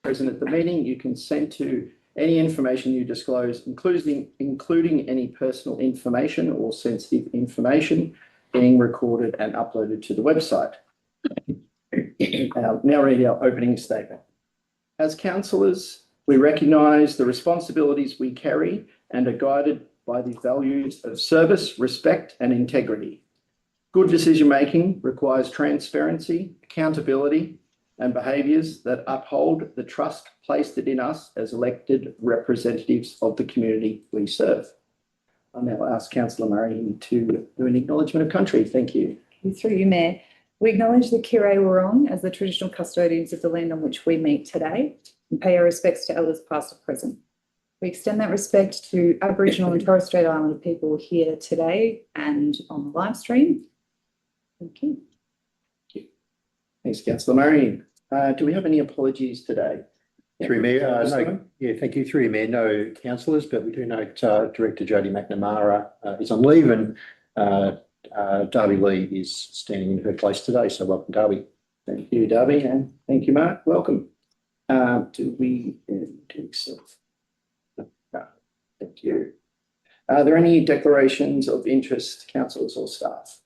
present at the meeting, you consent to any information you disclose, including any personal information or sensitive information being recorded and uploaded to the website. I'll now read our opening statement. As councillors, we recognise the responsibilities we carry and are guided by the values of service, respect and integrity. Good decision-making requires transparency, accountability and behaviours that uphold the trust placed in us as elected representatives of the community we serve. I'll now ask Councillor Murray to do an acknowledgement of country. Thank you. Through you, Mayor. We acknowledge the Kirrai Wurrung as the traditional custodians of the land on which we meet today and pay our respects to elders past and present. We extend that respect to Aboriginal and Torres Strait Islander people here today and on the live stream. Thank you. Thanks, Councillor Murray. Do we have any apologies today? Through Mayor, no, yeah, thank you. Through you, Mayor, no councillors, but we do note Director Jodie McNamara is on leave and Darby Lee is standing in her place today. So welcome, Darby. Thank you, Darby, and thank you, Mark. Welcome. Do we do so? No, thank you. Are there any declarations of interest, councillors or staff?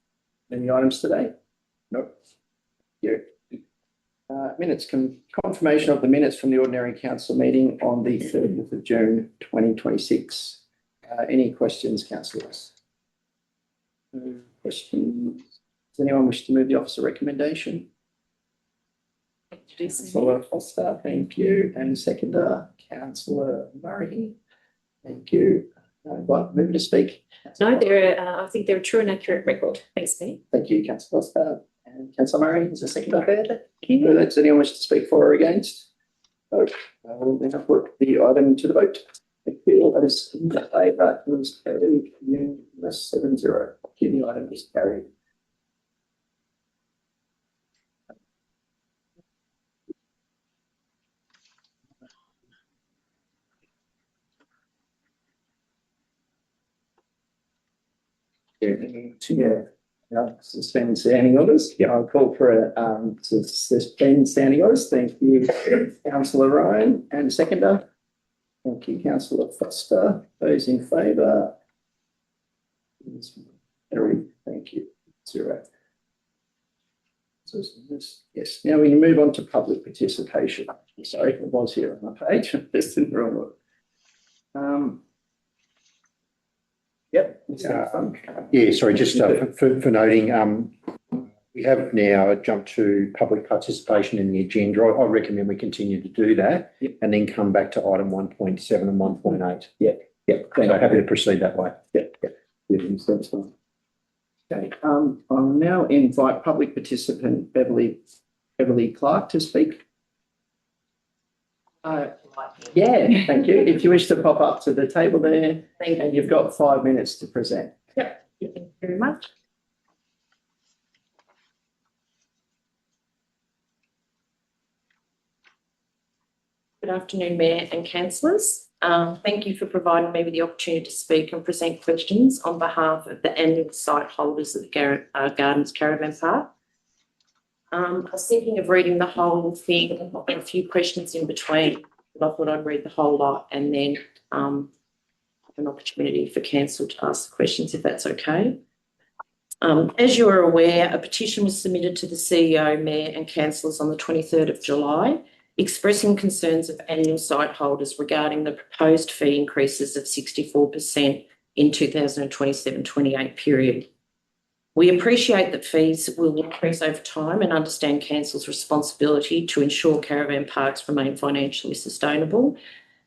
Any items today? Nope. Yeah. Minutes, confirmation of the minutes from the ordinary council meeting on the 30th of June 2026. Any questions, councillors? No questions. Does anyone wish to move the officer recommendation? Councillor Foster, thank you. And seconder, Councillor Murray. Thank you. Move to speak. No, I think they're a true and accurate record. Thanks, Mayor. Thank you, Councillor Foster. And Councillor Murray is a seconder. Further. Does anyone wish to speak for or against? No. I will then put the item to the vote. Thank you. All those in favour is carried unanimous 7-0. The item is carried. Suspend standing orders. Yeah, I'll call for a to suspend standing orders. Thank you, Councillor Ryan, and seconder. Thank you, Councillor Foster. Those in favour? Thank you. 0. Yes. Now we can move on to public participation. Sorry, it was here on my page. Just in the wrong one. Yep. Yeah, sorry, just for noting, we have now jumped to public participation in the agenda. I recommend we continue to do that. Yep. And then come back to item 1.7 and 1.8. Yep. Yep. So happy to proceed that way. Yep. Yep. Okay. I'll now invite public participant Beverly Clark to speak. Yeah, thank you. If you wish to pop up to the table there, and you've got 5 minutes to present. Yep. Thank you very much. Good afternoon, Mayor and councillors. Thank you for providing me with the opportunity to speak and present questions on behalf of the annual site holders of the Gardens Caravan Park. I was thinking of reading the whole thing and a few questions in between, but I thought I'd read the whole lot and then have an opportunity for council to ask the questions, if that's okay. As you are aware, a petition was submitted to the CEO, Mayor and councillors on the 23rd of July, expressing concerns of annual site holders regarding the proposed fee increases of 64% in 2027-28 period. We appreciate that fees will increase over time and understand council's responsibility to ensure caravan parks remain financially sustainable.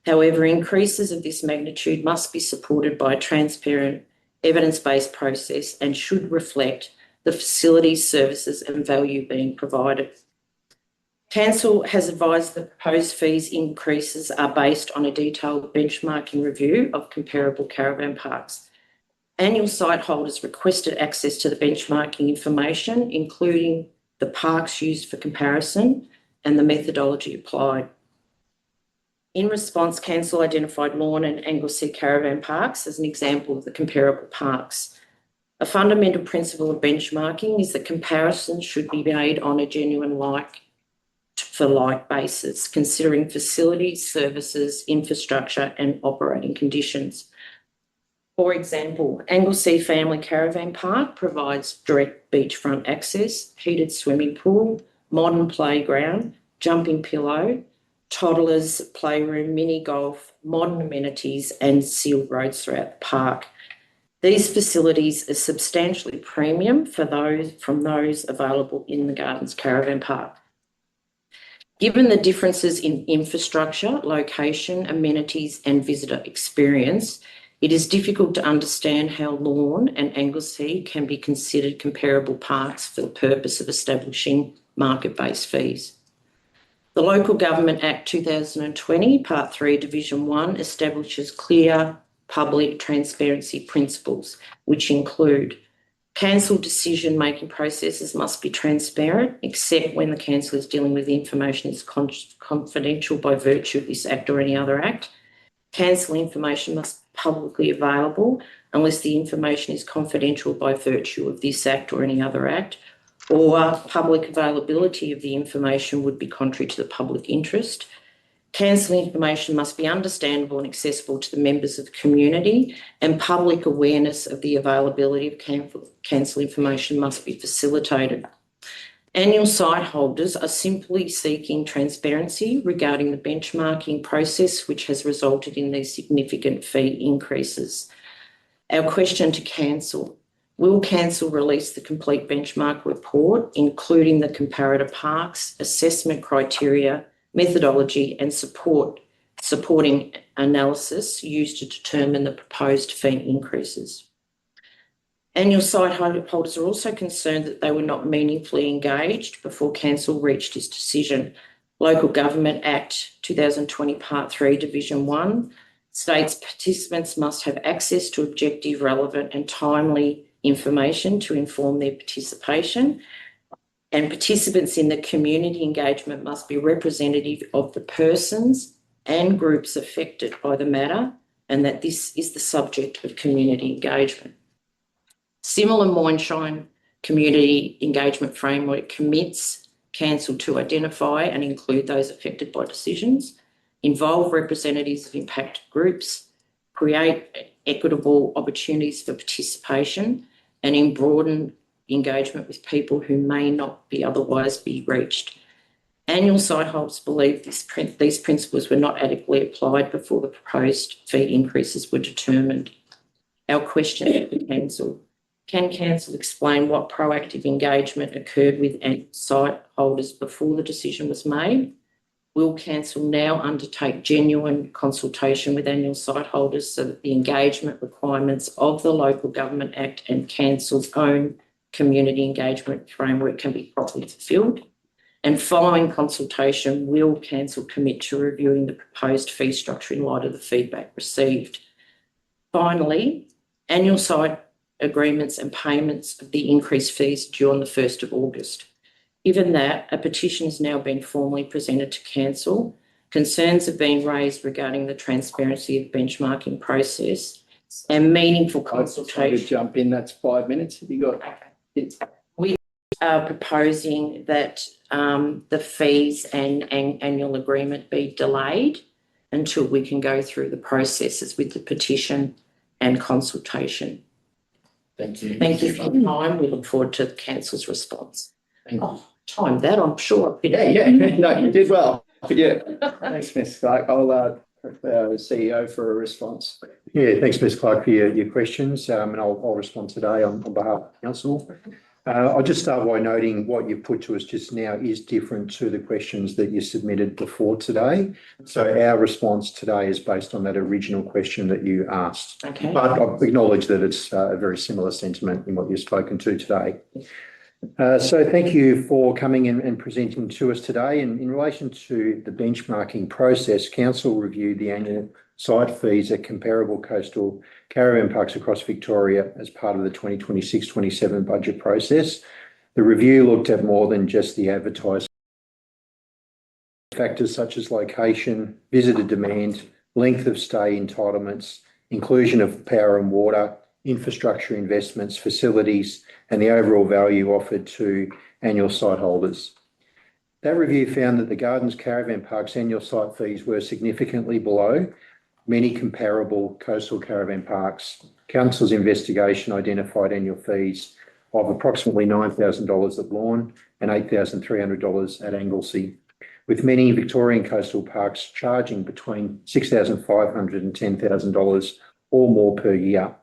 However, increases of this magnitude must be supported by a transparent, evidence-based process and should reflect the facilities, services and value being provided. Council has advised the proposed fees increases are based on a detailed benchmarking review of comparable caravan parks. Annual site holders requested access to the benchmarking information, including the parks used for comparison and the methodology applied. In response, Council identified Lorne and Anglesea caravan parks as an example of the comparable parks. A fundamental principle of benchmarking is that comparisons should be made on a genuine like for like basis, considering facilities, services, infrastructure and operating conditions. For example, Anglesea Family Caravan Park provides direct beachfront access, heated swimming pool, modern playground, jumping pillow, toddlers playroom, mini golf, modern amenities and sealed roads throughout the park. These facilities are substantially premium from those available in the Gardens Caravan Park. Given the differences in infrastructure, location, amenities and visitor experience, it is difficult to understand how Lorne and Anglesea can be considered comparable parks for the purpose of establishing market-based fees. The Local Government Act 2020, Part 3, Division 1 establishes clear public transparency principles, which include council decision-making processes must be transparent, except when the council is dealing with information is confidential by virtue of this act or any other act. Council information must be publicly available unless the information is confidential by virtue of this act or any other act, or public availability of the information would be contrary to the public interest. Council information must be understandable and accessible to the members of the community, and public awareness of the availability of council information must be facilitated. Annual site holders are simply seeking transparency regarding the benchmarking process, which has resulted in these significant fee increases. Our question to council: will council release the complete benchmark report, including the comparator parks, assessment criteria, methodology and supporting analysis used to determine the proposed fee increases? Annual site holders are also concerned that they were not meaningfully engaged before council reached its decision. Local Government Act 2020 Part 3 Division 1 states participants must have access to objective, relevant and timely information to inform their participation, and participants in the community engagement must be representative of the persons and groups affected by the matter, and that this is the subject of community engagement. Similar Moonshine Community Engagement Framework commits council to identify and include those affected by decisions, involve representatives of impacted groups, create equitable opportunities for participation, and broaden engagement with people who may not be otherwise be reached. Annual site holders believe these principles were not adequately applied before the proposed fee increases were determined. Our question to the council: can council explain what proactive engagement occurred with annual site holders before the decision was made? Will council now undertake genuine consultation with annual site holders so that the engagement requirements of the Local Government Act and council's own community engagement framework can be properly fulfilled? And following consultation, will council commit to reviewing the proposed fee structure in light of the feedback received? Finally, annual site agreements and payments of the increased fees due on the 1st of August. Given that a petition has now been formally presented to council, concerns have been raised regarding the transparency of the benchmarking process and meaningful consultation. To jump in, that's 5 minutes. Have you got it? We are proposing that the fees and annual agreement be delayed until we can go through the processes with the petition and consultation. Thank you. Thank you for your time. We look forward to the council's response. Time that, I'm sure. Yeah. No, you did well. Yeah. Thanks, Ms. Clark. I'll the CEO for a response. Yeah, thanks, Ms. Clark, for your questions, and I'll respond today on behalf of the council. I'll just start by noting what you've put to us just now is different to the questions that you submitted before today. So our response today is based on that original question that you asked. Okay. But I acknowledge that it's a very similar sentiment in what you've spoken to today. So thank you for coming in and presenting to us today. And in relation to the benchmarking process, council reviewed the annual site fees at comparable coastal caravan parks across Victoria as part of the 2026-27 budget process. The review looked at more than just the advertised factors such as location, visitor demand, length of stay entitlements, inclusion of power and water, infrastructure investments, facilities, and the overall value offered to annual site holders. That review found that the Gardens Caravan Park's annual site fees were significantly below many comparable coastal caravan parks. Council's investigation identified annual fees of approximately $9,000 at Lorne and $8,300 at Anglesey, with many Victorian coastal parks charging between $6,500 and $10,000 or more per year.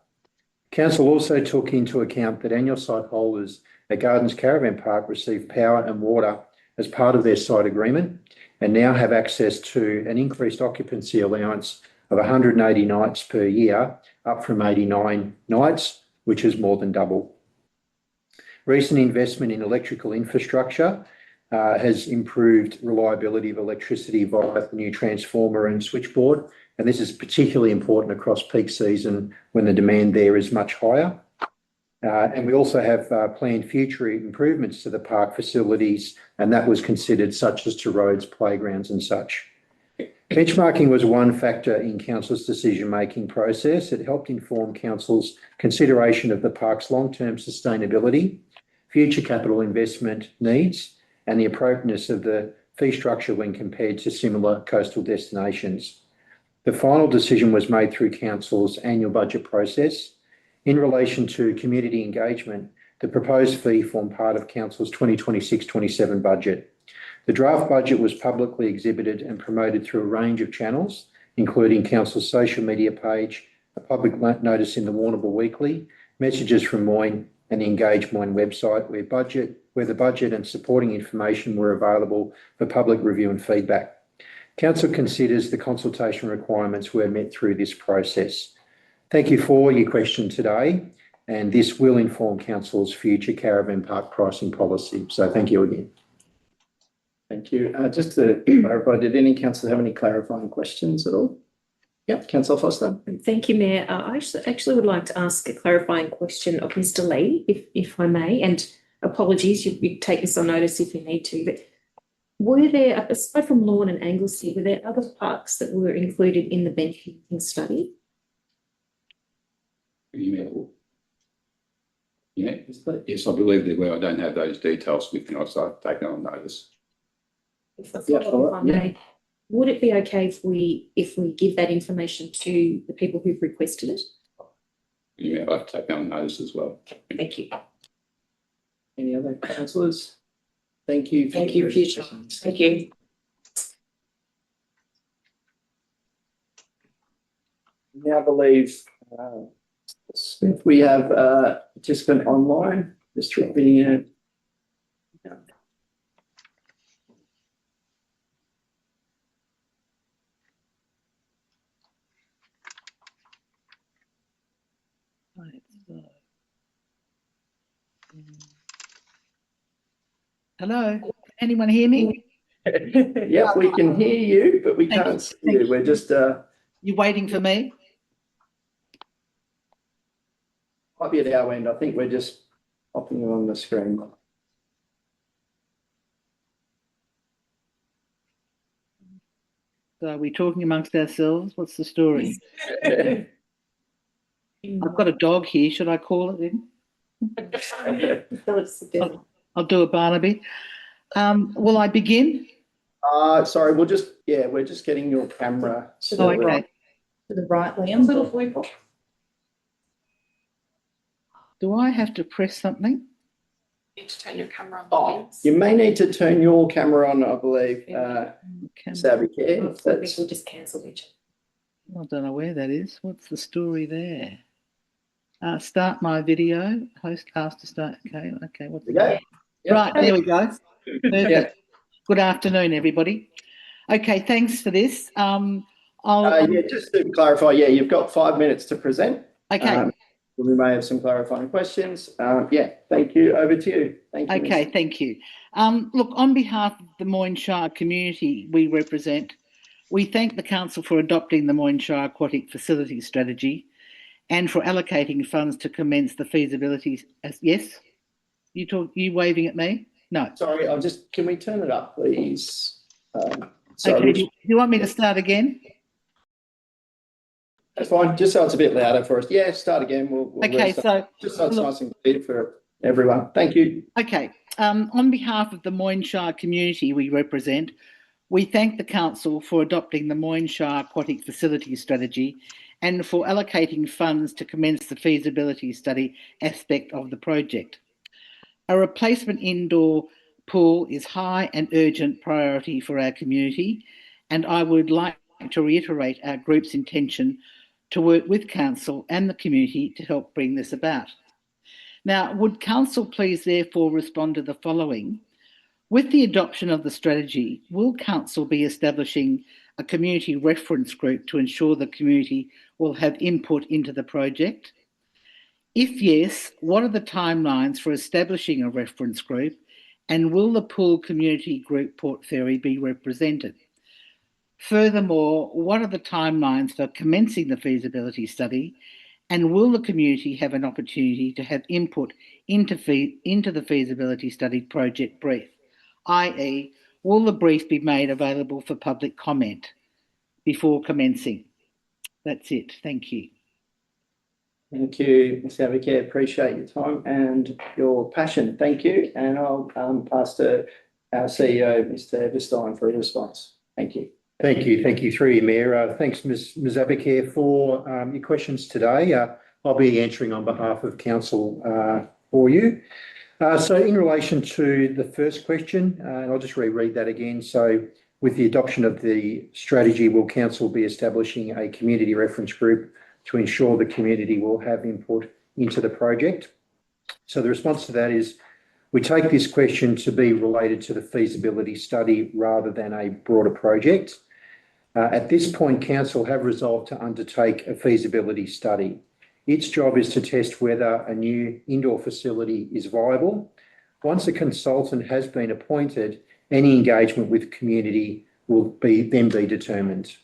Council also took into account that annual site holders at Gardens Caravan Park receive power and water as part of their site agreement and now have access to an increased occupancy allowance of 180 nights per year, up from 89 nights, which is more than double. Recent investment in electrical infrastructure has improved reliability of electricity via the new transformer and switchboard, and this is particularly important across peak season when the demand there is much higher. And we also have planned future improvements to the park facilities, and that was considered, such as to roads, playgrounds and such. Benchmarking was one factor in Council's decision-making process. It helped inform Council's consideration of the park's long-term sustainability, future capital investment needs, and the appropriateness of the fee structure when compared to similar coastal destinations. The final decision was made through Council's annual budget process. In relation to community engagement, the proposed fee formed part of Council's 2026-27 budget. The draft budget was publicly exhibited and promoted through a range of channels, including Council's social media page, a public notice in the Warrnambool Weekly, messages from Moyne, and the Engage Moyne website, where the budget and supporting information were available for public review and feedback. Council considers the consultation requirements were met through this process. Thank you for your question today, and this will inform Council's future caravan park pricing policy. So thank you again. Thank you. Just to clarify, did any councillor have any clarifying questions at all? Yep, Councillor Foster. Thank you, Mayor. I actually would like to ask a clarifying question of Mr. Lee, if I may, and apologies, you take this on notice if you need to, but were there, aside from Lorne and Anglesey, were there other parks that were included in the benchmarking study? Yeah, yes, I believe there were. I don't have those details with me. I've taken on notice. Would it be okay if we give that information to the people who've requested it? Yeah, I've taken on notice as well. Thank you. Any other councillors? Thank you. Thank you, future. Thank you. Now I believe Smith, we have a participant online. Just dropping in. Hello, can anyone hear me? Yeah, we can hear you, but we can't see you. We're just You waiting for me? might be at our end. I think we're just popping you on the screen. So are we talking amongst ourselves? What's the story? I've got a dog here. Should I call it in? I'll do a Barnaby. Will I begin? Sorry, we're just getting your camera. Oh, okay. To the right, Liam. Do I have to press something? You need to turn your camera on. You may need to turn your camera on, I believe. Savvy Care. I think we'll just cancel each. I don't know where that is. What's the story there? Start my video. Host asked to start. Okay. What's There we go. Yep. Right, there we go. Perfect. Yeah. Good afternoon, everybody. Okay, thanks for this. Just to clarify, you've got 5 minutes to present. Okay. We may have some clarifying questions. Thank you. Over to you. Thank you. Okay, thank you. Look, on behalf of the Moyne Shire community we represent, we thank the Council for adopting the Moyne Shire Aquatic Facilities Strategy and for allocating funds to commence the feasibility. Yes? You waving at me? No. Sorry, can we turn it up, please? Okay, do you want me to start again? That's fine, just so it's a bit louder for us. Yeah, start again. We'll Okay, restart. so Just so it's nice and clear for everyone. Thank you. Okay. On behalf of the Moyne Shire community we represent, we thank the Council for adopting the Moyne Shire Aquatic Facilities Strategy and for allocating funds to commence the feasibility study aspect of the project. A replacement indoor pool is high and urgent priority for our community, and I would like to reiterate our group's intention to work with Council and the community to help bring this about. Now, would Council please therefore respond to the following? With the adoption of the strategy, will Council be establishing a community reference group to ensure the community will have input into the project? If yes, what are the timelines for establishing a reference group, and will the pool community group Port Fairy be represented? Furthermore, what are the timelines for commencing the feasibility study, and will the community have an opportunity to have input into the feasibility study project brief, i.e. will the brief be made available for public comment before commencing? That's it. Thank you. Thank you, Ms. Abacare. Appreciate your time and your passion. Thank you. And I'll pass to our CEO, Mr. Everstein, for a response. Thank you. Thank you. Thank you, through you, Mayor. Thanks, Ms. Abacare, for your questions today. I'll be answering on behalf of Council for you. So in relation to the first question, and I'll just reread that again. So with the adoption of the strategy, will Council be establishing a community reference group to ensure the community will have input into the project? So the response to that is, we take this question to be related to the feasibility study rather than a broader project. At this point, Council have resolved to undertake a feasibility study. Its job is to test whether a new indoor facility is viable. Once a consultant has been appointed, any engagement with community will then be determined.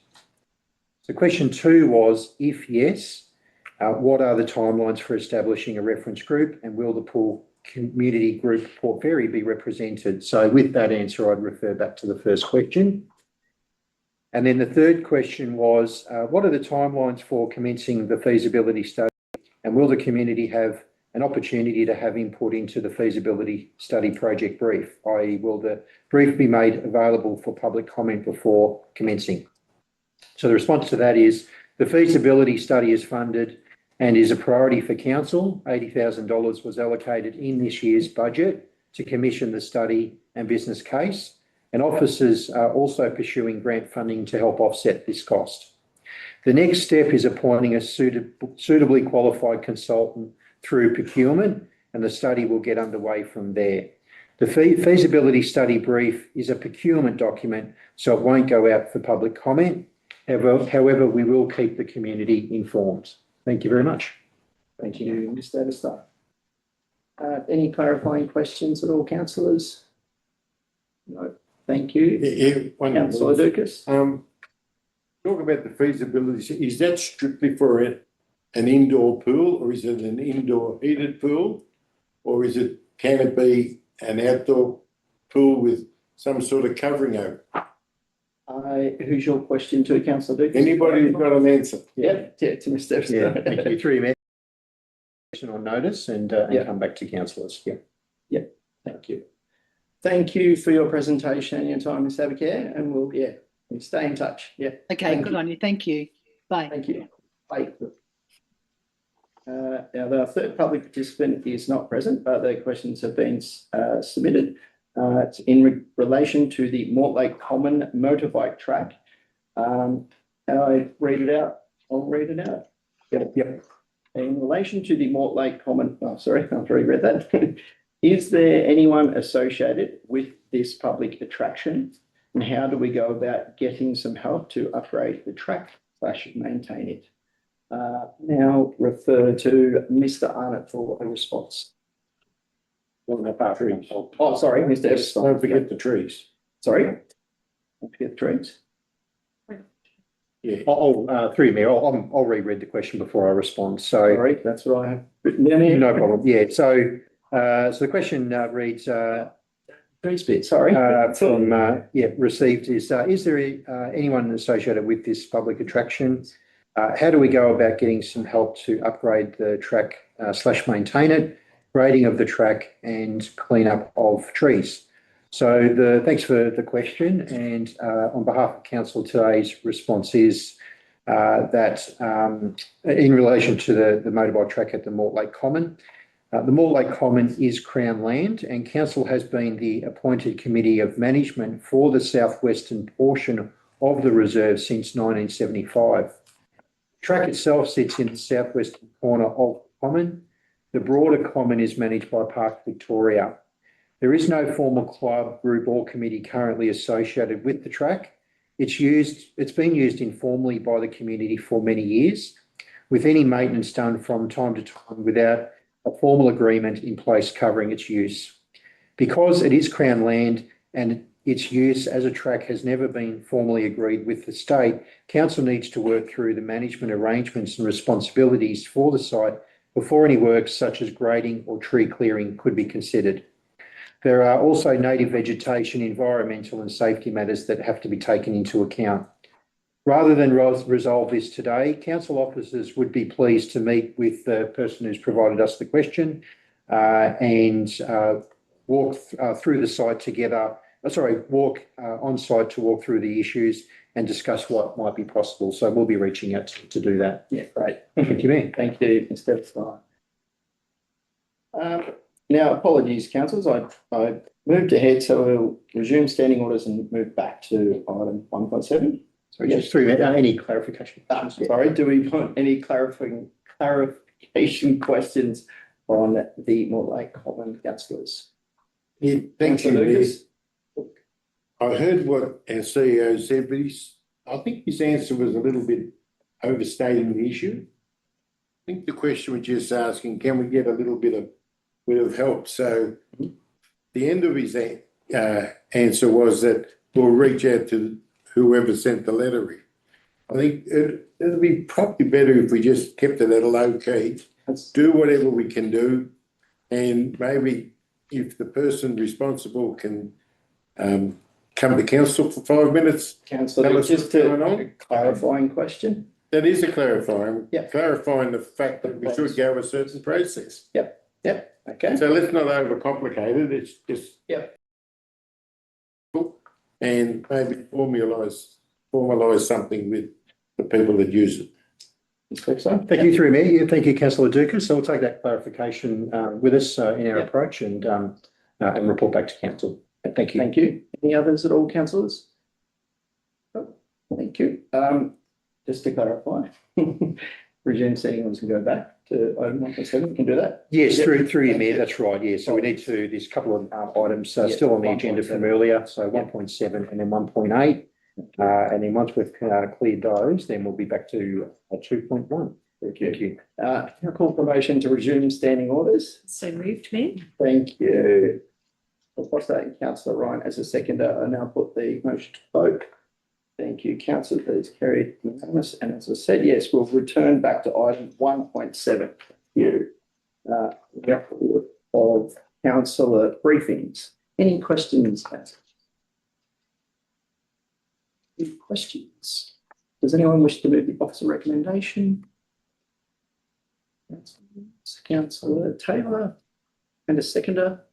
So question 2 was, if yes, what are the timelines for establishing a reference group, and will the pool community group Port Fairy be represented? So with that answer, I'd refer back to the first question. And then the third question was, what are the timelines for commencing the feasibility study, and will the community have an opportunity to have input into the feasibility study project brief, i.e. will the brief be made available for public comment before commencing? So the response to that is, the feasibility study is funded and is a priority for Council. $80,000 was allocated in this year's budget to commission the study and business case, and officers are also pursuing grant funding to help offset this cost. The next step is appointing a suitably qualified consultant through procurement, and the study will get underway from there. The feasibility study brief is a procurement document, so it won't go out for public comment. However, we will keep the community informed. Thank you very much. Thank you, Mr. Everstein. Any clarifying questions at all, councillors? No. Thank you. Councillor Lucas. Talk about the feasibility. Is that strictly for an indoor pool, or is it an indoor heated pool, or can it be an outdoor pool with some sort of covering over it? Who's your question to, Councillor Lucas? Anybody who's got an answer? Yeah, to Mr. Everstein. Yeah, thank you. Through you, Mayor. On notice and come back to councillors. Yeah. Thank you. Thank you for your presentation and your time, Ms. Abacare, and we'll stay in touch. Yeah. Okay, good on you. Thank you. Bye. Thank you. Bye. Now, the third public participant is not present, but the questions have been submitted. It's in relation to the Mortlake Common motorbike track. Can I read it out? I'll read it out. Yep. In relation to the Mortlake Common, I've already read that. Is there anyone associated with this public attraction, and how do we go about getting some help to upgrade the track / maintain it? Now refer to Mr. Arnott for a response. Oh, sorry, Mr. Everstein. Don't forget the trees. Sorry? Don't forget the trees. Yeah. Through you, Mayor, I'll reread the question before I respond. So Sorry, that's what I have written down here. no problem. Yeah. So the question reads. Trees bit, sorry. Received is there anyone associated with this public attraction? How do we go about getting some help to upgrade the track / maintain it? grading of the track and cleanup of trees. So thanks for the question, and on behalf of council, today's response is that in relation to the motorbike track at the Mortlake Common, the Mortlake Common is Crown land, and council has been the appointed committee of management for the southwestern portion of the reserve since 1975. The track itself sits in the southwestern corner of the common. The broader common is managed by Park Victoria. There is no formal club, group or committee currently associated with the track. It's been used informally by the community for many years, with any maintenance done from time to time without a formal agreement in place covering its use. Because it is Crown land and its use as a track has never been formally agreed with the state, council needs to work through the management arrangements and responsibilities for the site before any works such as grading or tree clearing could be considered. There are also native vegetation, environmental and safety matters that have to be taken into account. Rather than resolve this today, council officers would be pleased to meet with the person who's provided us the question and walk through the site together. Walk on site to walk through the issues and discuss what might be possible. So we'll be reaching out to do that. Yeah, great. Thank you, Mayor. Thank you, Mr. Fry. Now, apologies, councillors. I moved ahead, so we'll resume standing orders and move back to item 1.7. Sorry, just through any clarification. Sorry, do we want any clarification questions on the Mortlake Common, councillors? Yeah, thank you, Councillor Mayor. Lucas? I heard what our CEO said, but I think his answer was a little bit overstating the issue. I think the question was just asking, can we get a little bit of help? So the end of his answer was that we'll reach out to whoever sent the letter in. I think it'd be probably better if we just kept it at a low key, do whatever we can do, and maybe if the person responsible can come to council for 5 minutes. Councillor, Tell us just what's to going on. a clarifying question. That is a clarifying, Yeah. clarifying the fact that we should go a certain process. Yep, okay. So let's not overcomplicate it, it's just. Yep. And maybe formalise something with the people that use it. Thank you, through Mayor. Yeah, thank you, Councillor Dukas. So we'll take that clarification with us in our approach and report back to council. Thank you. Thank you. Any others at all, councillors? Oh, thank you. Just to clarify, resume seating orders can go back to item 1.7. We can do that. Yes, Yep. through you, Mayor, that's right, yeah. So we need to, there's a couple of items still on the agenda from earlier, so 1.7 and then 1.8. And then once we've cleared those, then we'll be back to 2.1. Thank you. Can I call for motion to resume standing orders? So moved, Mayor. Thank you. I'll pass that Councillor Ryan as a seconder. I now put the motion to vote. Thank you, councillor. That is carried unanimous. And as I said, yes, we'll return back to item 1.7. Thank you. Record of councillor briefings. Any questions? Any questions? Does anyone wish to move the officer recommendation? Councillor Taylor and a seconder.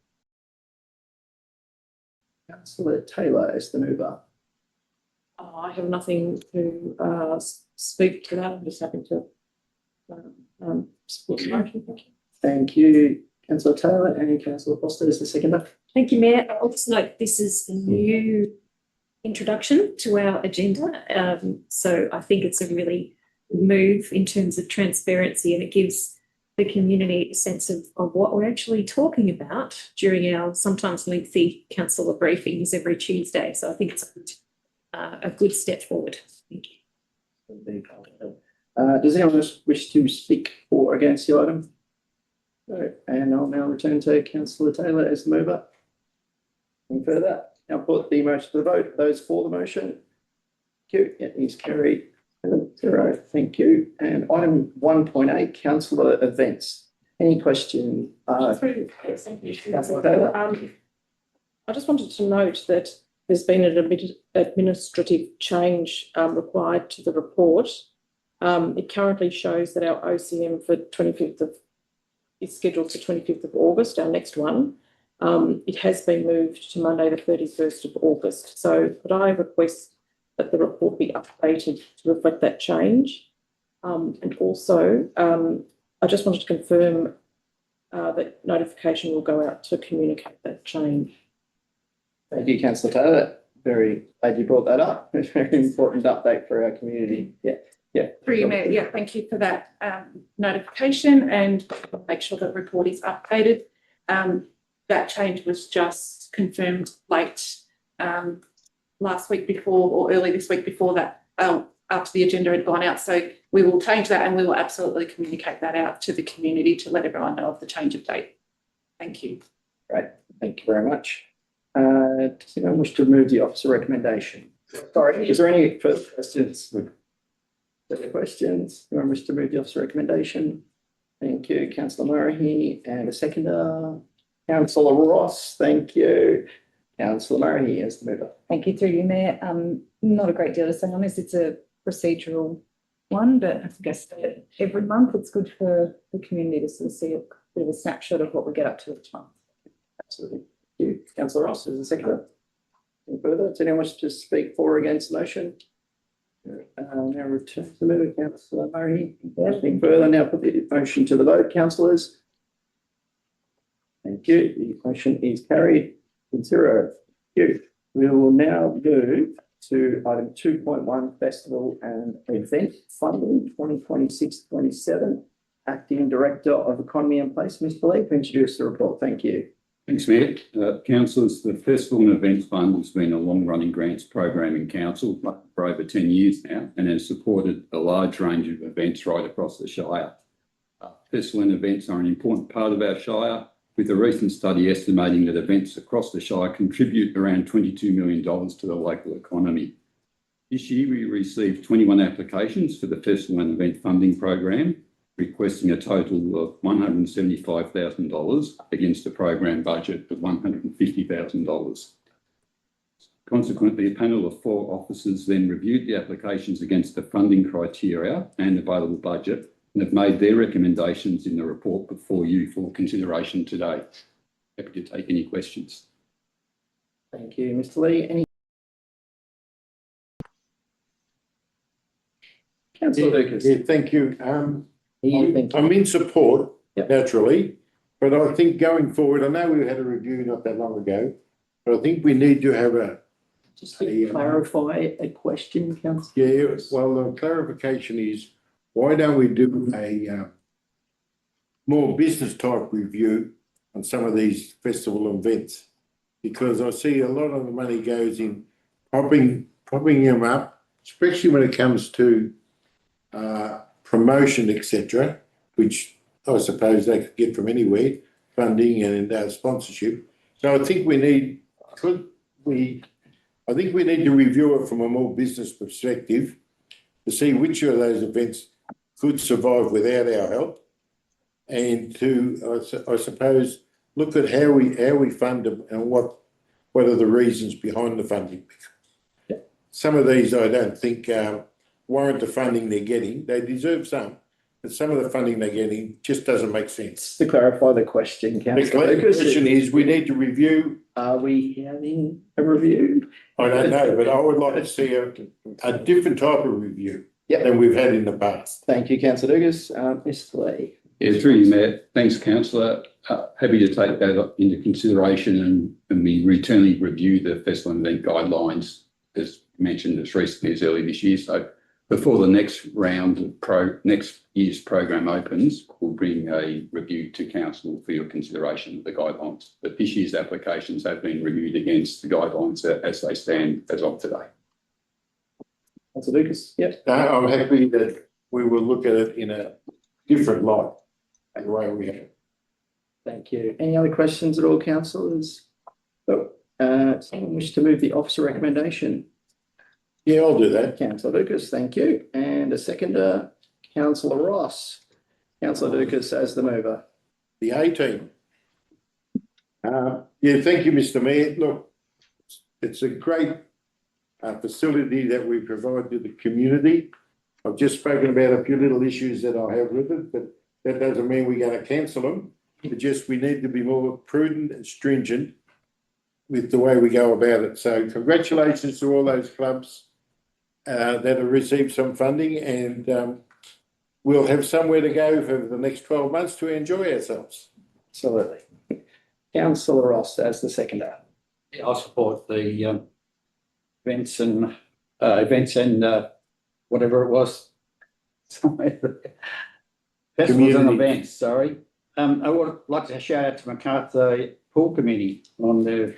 Councillor Taylor as the mover. I have nothing to speak to that. I'm just happy to support the motion. Thank you. Thank you, Councillor Taylor, and Councillor Foster as the seconder. Thank you, Mayor. I also note this is a new introduction to our agenda. So I think it's a really good move in terms of transparency, and it gives the community a sense of what we're actually talking about during our sometimes lengthy councillor briefings every Tuesday. So I think it's a good step forward. Thank you. Does anyone wish to speak for or against the item? No. And I'll now return to Councillor Taylor as the mover. And further, now put the motion to the vote. Those for the motion? Thank you. It is carried 0. Thank you. And item 1.8, councillor events. Any questions? Thank you, Councillor Taylor. I just wanted to note that there's been an administrative change required to the report. It currently shows that our OCM for 25th of is scheduled for 25th of August, our next one. It has been moved to Monday, the 31st of August. So could I request that the report be updated to reflect that change? And also, I just wanted to confirm that notification will go out to communicate that change. Thank you, Councillor Taylor. Very glad you brought that up. It's a very important update for our community. Yeah. Through you, Mayor. Yeah, thank you for that notification, and make sure that the report is updated. That change was just confirmed late last week before, or early this week before that, after the agenda had gone out. So we will change that, and we will absolutely communicate that out to the community to let everyone know of the change of date. Thank you. Great. Thank you very much. Does anyone wish to remove the officer recommendation? Sorry, is there any further questions? Further questions? Anyone wish to remove the officer recommendation? Thank you, Councillor Murray, and a seconder, Councillor Ross. Thank you, Councillor Murray as the mover. Thank you, through you, Mayor. Not a great deal to say on this. It's a procedural one, but I guess that every month it's good for the community to sort of see a bit of a snapshot of what we get up to each month. Absolutely. Thank you, Councillor Ross as a seconder. Any further? Does anyone wish to speak for or against the motion? Now return to the mover, Councillor Murray. Nothing further. Now put the motion to the vote, councillors. Thank you. The motion is carried in 0. Thank you. We will now move to item 2.1, Festival and Event Funding 2026-27. Acting Director of Economy and Place, Mr. Lee, introduce the report. Thank you. Thanks, Mayor. Councillors, the Festival and Events Fund has been a long-running grants program in council for over 10 years now, and has supported a large range of events right across the Shire. Festival and events are an important part of our Shire, with a recent study estimating that events across the Shire contribute around $22 million to the local economy. This year, we received 21 applications for the Festival and Event Funding Program, requesting a total of $175,000 against a program budget of $150,000. Consequently, a panel of 4 officers then reviewed the applications against the funding criteria and available budget, and have made their recommendations in the report before you for consideration today. Happy to take any questions. Thank you, Mr. Lee. Any? Councillor Lucas. Yeah, thank you. I'm in support, Yep. naturally, but I think going forward, I know we had a review not that long ago, but I think we need to have a, Just to clarify a question, Councillor. yeah, well, the clarification is, why don't we do a more business type review on some of these festival events? Because I see a lot of the money goes in propping them up, especially when it comes to promotion, etc., which I suppose they could get from anywhere, funding and sponsorship. So I think we need to review it from a more business perspective to see which of those events could survive without our help, and to I suppose look at how we fund them and what are the reasons behind the funding. Some of these I don't think warrant the funding they're getting. They deserve some, but some of the funding they're getting just doesn't make sense. To clarify the question, The Councillor Lucas. question is, we need to review. Are we having a review? I don't know, but I would like to see a different type of review than we've had in the past. Thank you, Councillor Lucas. Mr. Lee. Yeah, through you, Mayor. Thanks, Councillor. Happy to take that into consideration, and we routinely review the festival and event guidelines, as mentioned, as recently as early this year. So before the next round of next year's program opens, we'll bring a review to council for your consideration of the guidelines. But this year's applications have been reviewed against the guidelines as they stand as of today. Councillor Lucas. Yep. I'm happy that we will look at it in a different light and the way we have. Thank you. Any other questions at all, councillors? Someone wish to move the officer recommendation? Yeah, I'll do that. Councillor Lucas, thank you. And a seconder, Councillor Ross. Councillor Lucas as the mover. The 18. Yeah, thank you, Mr. Mayor. Look, it's a great facility that we provide to the community. I've just spoken about a few little issues that I have with it, but That doesn't mean we're going to cancel them. But just we need to be more prudent and stringent with the way we go about it. So congratulations to all those clubs that have received some funding, and we'll have somewhere to go for the next 12 months to enjoy ourselves. Absolutely. Councillor Ross as the seconder. I support the events and whatever it was. Festivals and events, sorry. I would like to shout out to MacArthur Pool Committee on their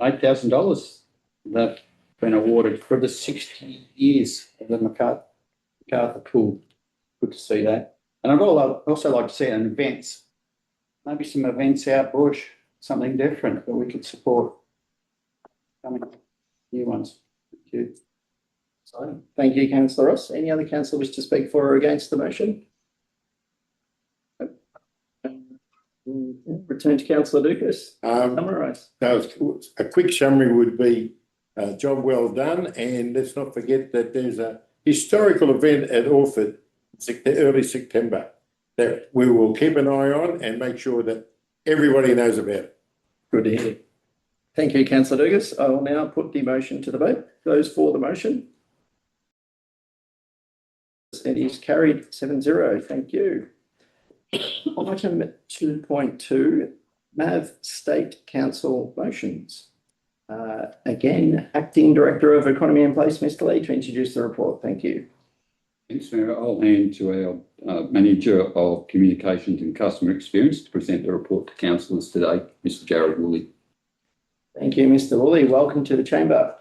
$8,000 that's been awarded for the 60 years of the MacArthur Pool. Good to see that. And I'd also like to see an events, maybe some events out bush, something different that we could support. Coming new ones. Thank you. So, thank you, Councillor Ross. Any other councillor wish to speak for or against the motion? Return to Councillor Lucas. Summarise. A quick summary would be job well done, and let's not forget that there's a historical event at Orford early September that we will keep an eye on and make sure that everybody knows about it. Good to hear. Thank you, Councillor Lucas. I will now put the motion to the vote. Those for the motion? It is carried 7-0. Thank you. Item 2.2, MAV State Council motions. Again, Acting Director of Economy and Place, Mr. Lee, to introduce the report. Thank you. Thanks, Mayor. I'll hand to our Manager of Communications and Customer Experience to present the report to councillors today, Mr. Jared Woolley. Thank you, Mr. Woolley. Welcome to the chamber.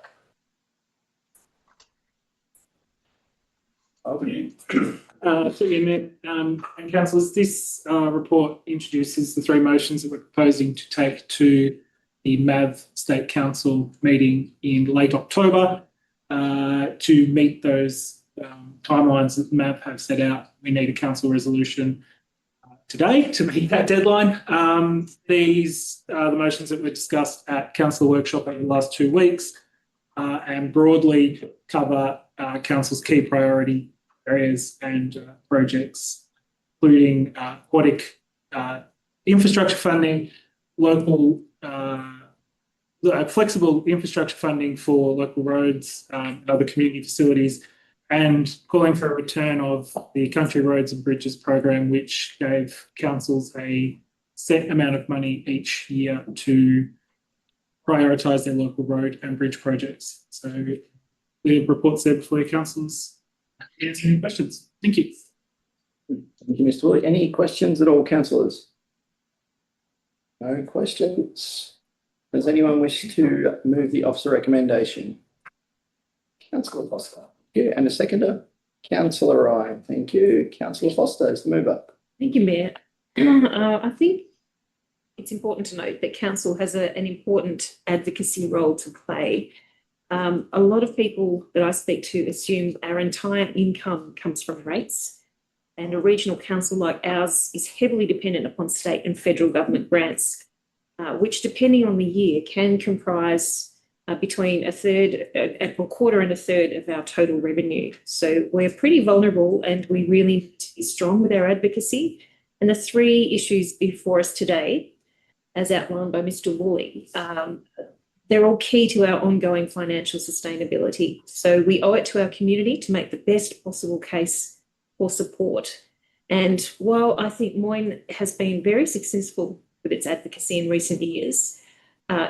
Mayor and councillors, this report introduces the three motions that we're proposing to take to the MAV State Council meeting in late October. To meet those timelines that MAV have set out, we need a council resolution today to meet that deadline. These are the motions that were discussed at council workshop over the last 2 weeks and broadly cover council's key priority areas and projects, including aquatic infrastructure funding, local flexible infrastructure funding for local roads and other community facilities, and calling for a return of the Country Roads and Bridges program, which gave councils a set amount of money each year to prioritise their local road and bridge projects. So the report's there before your councillors. Answer any questions. Thank you. Thank you, Mr. Woolley. Any questions at all, councillors? No questions. Does anyone wish to move the officer recommendation? Councillor Foster. Yeah, and a seconder? Councillor Ryan. Thank you. Councillor Foster is the mover. Thank you, Mayor. I think it's important to note that council has an important advocacy role to play. A lot of people that I speak to assume our entire income comes from rates, and a regional council like ours is heavily dependent upon state and federal government grants, which, depending on the year, can comprise between a quarter and a third of our total revenue. So we're pretty vulnerable, and we really need to be strong with our advocacy. And the three issues before us today, as outlined by Mr. Woolley, they're all key to our ongoing financial sustainability. So we owe it to our community to make the best possible case for support. And while I think Moyne has been very successful with its advocacy in recent years,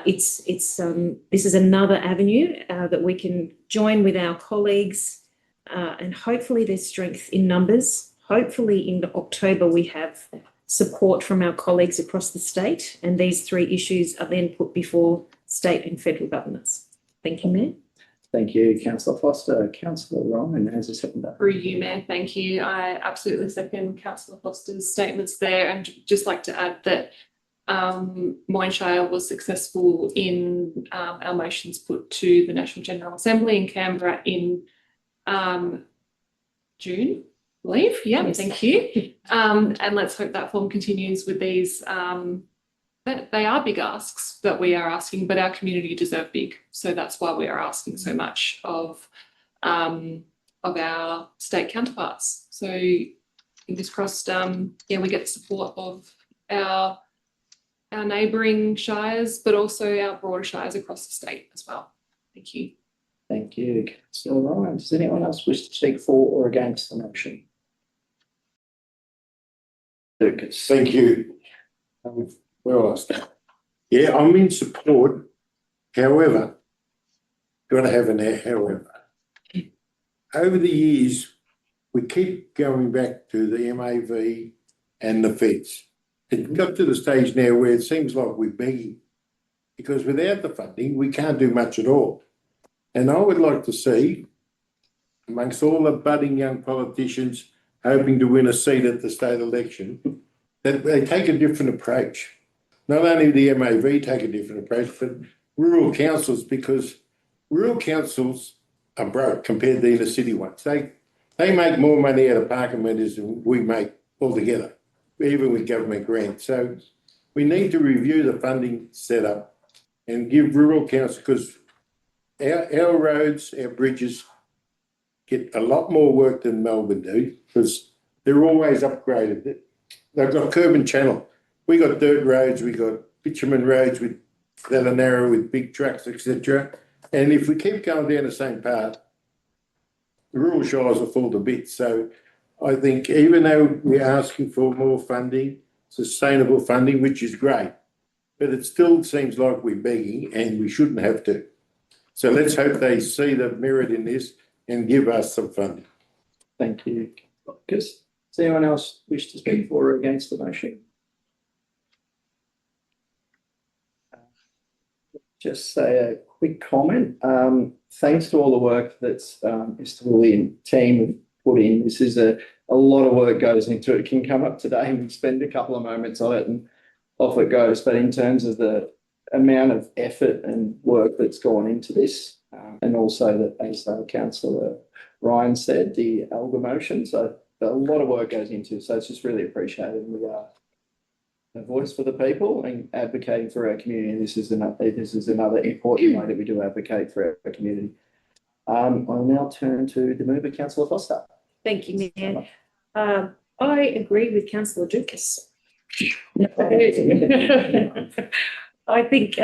this is another avenue that we can join with our colleagues, and hopefully there's strength in numbers. Hopefully in October we have support from our colleagues across the state, and these three issues are then put before state and federal governments. Thank you, Mayor. Thank you, Councillor Foster. Councillor Ryan as a seconder. Through you, Mayor. Thank you. I absolutely second Councillor Foster's statements there, and just like to add that Moynshire was successful in our motions put to the National General Assembly in Canberra in June, I believe. Yeah, yes. Thank you. And let's hope that form continues with these. They are big asks that we are asking, but our community deserve big. So that's why we are asking so much of our state counterparts. So fingers crossed, we get the support of our neighbouring shires, but also our broader shires across the state as well. Thank you. Thank you, Councillor Ryan. Does anyone else wish to speak for or against the motion? Lucas. Thank you. Where was I? Yeah, I'm in support. However, got to have an however. Over the years, we keep going back to the MAV and the feds. It got to the stage now where it seems like we're begging, because without the funding, we can't do much at all. And I would like to see, amongst all the budding young politicians hoping to win a seat at the state election, that they take a different approach. Not only the MAV take a different approach, but rural councils, because rural councils are broke compared to the inner city ones. They make more money out of parking meters than we make altogether, even with government grants. So we need to review the funding setup and give rural councils, because our roads, our bridges get a lot more work than Melbourne do, because they're always upgraded. They've got curb and channel. We got dirt roads, we got bitumen roads that are narrow with big trucks, etc. And if we keep going down the same path, the rural shires will fall to bits. So I think even though we're asking for more funding, sustainable funding, which is great, but it still seems like we're begging and we shouldn't have to. So let's hope they see the merit in this and give us some funding. Thank you, Lucas. Does anyone else wish to speak for or against the motion? Just say a quick comment. Thanks to all the work that's Mr. Woolley and team have put in. This is a lot of work goes into it. It can come up today and we spend a couple of moments on it and off it goes. But in terms of the amount of effort and work that's gone into this, and also that, as Councillor Ryan said, the ALGA motion, so a lot of work goes into it. So it's just really appreciated. We are a voice for the people and advocating for our community. This is another important way that we do advocate for our community. I'll now turn to the mover, Councillor Foster. Thank you, Mayor. I agree with Councillor Dukas. I think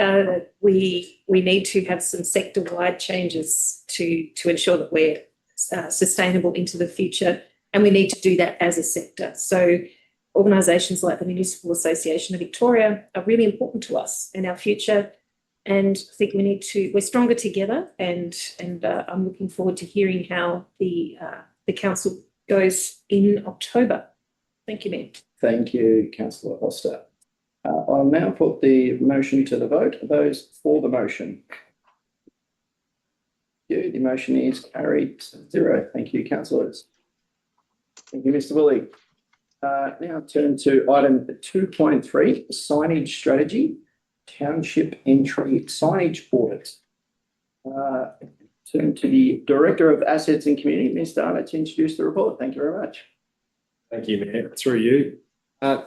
we need to have some sector-wide changes to ensure that we're sustainable into the future, and we need to do that as a sector. So organisations like the Municipal Association of Victoria are really important to us in our future, and I think we're stronger together, and I'm looking forward to hearing how the council goes in October. Thank you, Mayor. Thank you, Councillor Foster. I'll now put the motion to the vote. Those for the motion? The motion is carried 0. Thank you, councillors. Thank you, Mr. Woolley. Now turn to item 2.3, signage strategy, township entry signage audit. Turn to the Director of Assets and Community, Ms. Dana, to introduce the report. Thank you very much. Thank you, Mayor. Through you.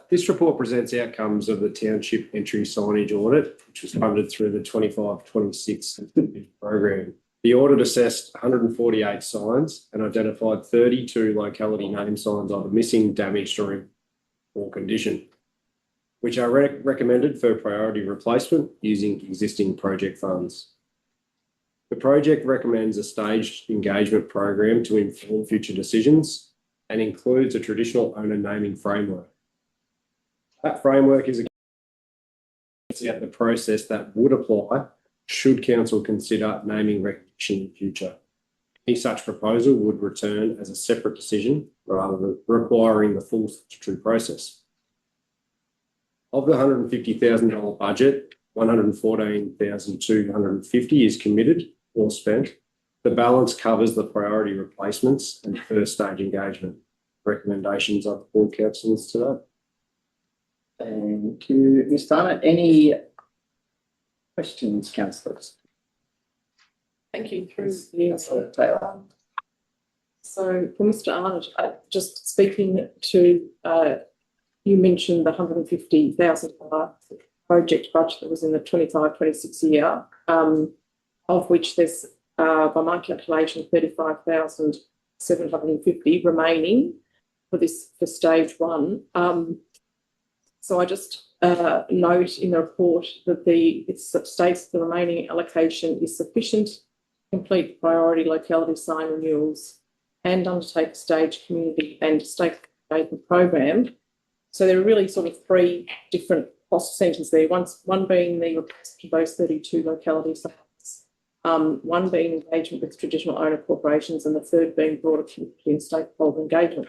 This report presents outcomes of the township entry signage audit, which was funded through the 25-26 program. The audit assessed 148 signs and identified 32 locality name signs either missing, damaged or in poor condition, which are recommended for priority replacement using existing project funds. The project recommends a staged engagement program to inform future decisions and includes a traditional owner naming framework. That framework is the process that would apply should council consider naming recognition in the future. Any such proposal would return as a separate decision rather than requiring the full statutory process. Of the $150,000 budget, $114,250 is committed or spent. The balance covers the priority replacements and first stage engagement. Recommendations of the board councillors today. Thank you, Ms. Dana. Any questions, councillors? Thank you. Councillor Taylor. So for Mr. Arnott, just speaking to, you mentioned the $150,000 project budget that was in the 25-26 year, of which there's, by my calculation, $35,750 remaining. for this, for stage one. So I just note in the report that it states the remaining allocation is sufficient to complete priority locality sign renewals and undertake stage community and stake engagement program. So there are really sort of three different cost centres there. One being the request of those 32 locality sites, one being engagement with traditional owner corporations, and the third being broader community and stakeholder engagement.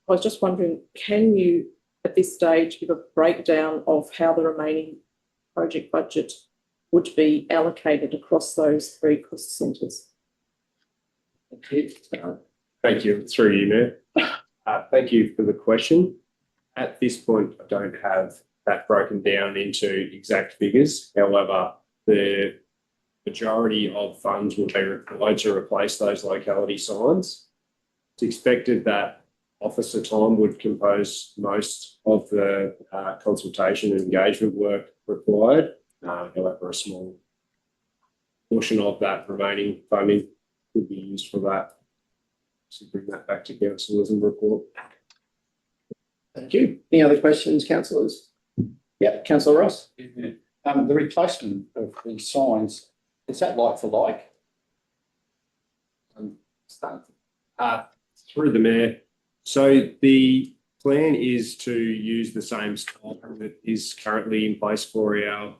I was just wondering, can you at this stage give a breakdown of how the remaining project budget would be allocated across those three cost centres? Thank you. Thank you. Through you, Mayor. Thank you for the question. At this point, I don't have that broken down into exact figures. However, the majority of funds will be required to replace those locality signs. It's expected that officer time would compose most of the consultation and engagement work required. However, a small portion of that remaining funding could be used for that. So bring that back to councillors and report. Thank you. Any other questions, councillors? Yeah, Councillor Ross. The replacement of these signs, is that like for like? Through the Mayor. So the plan is to use the same style that is currently in place for our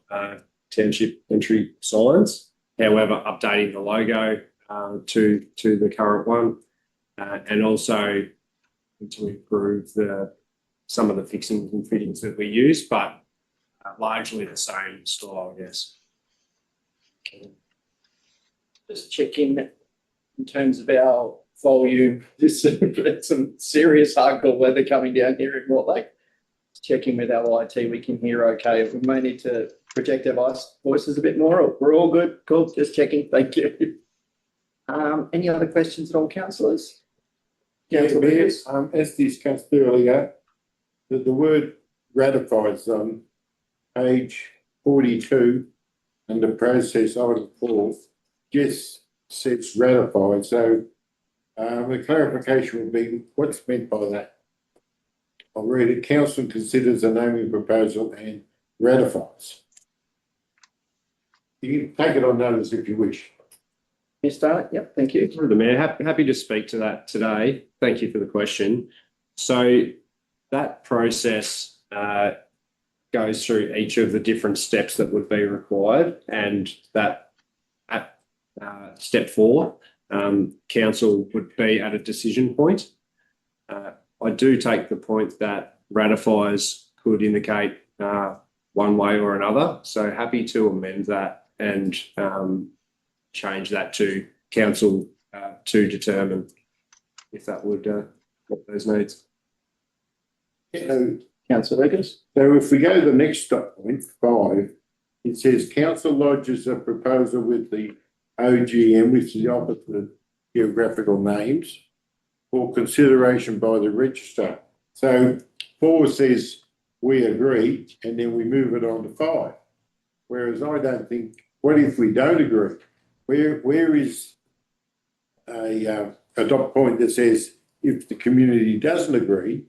township entry signs. However, updating the logo to the current one, and also to improve some of the fixings and fittings that we use, but largely the same style, yes. Just check in terms of our volume. There's some serious hardcore weather coming down here in Mortlake. Checking with our IT, we can hear okay. We may need to project our voices a bit more, or we're all good. Cool, just checking. Thank you. Any other questions at all, councillors? Yes, as discussed earlier, the word ratifies on page 42 under process item 4 just says ratified. So the clarification would be what's meant by that. I'll read it. Council considers the naming proposal and ratifies. You can take it on notice if you wish. Mr. Yep, thank you. Through the Mayor, happy to speak to that today. Thank you for the question. So that process goes through each of the different steps that would be required, and that at step 4, council would be at a decision point. I do take the point that ratifies could indicate one way or another, so happy to amend that and change that to council to determine if that would meet those needs. So, Councillor Lucas. so if we go to the next stop point, 5, it says council lodges a proposal with the OGM, which is the Office of Geographical Names, for consideration by the registrar. So 4 says we agree, and then we move it on to 5. Whereas I don't think, what if we don't agree? Where is a dot point that says if the community doesn't agree,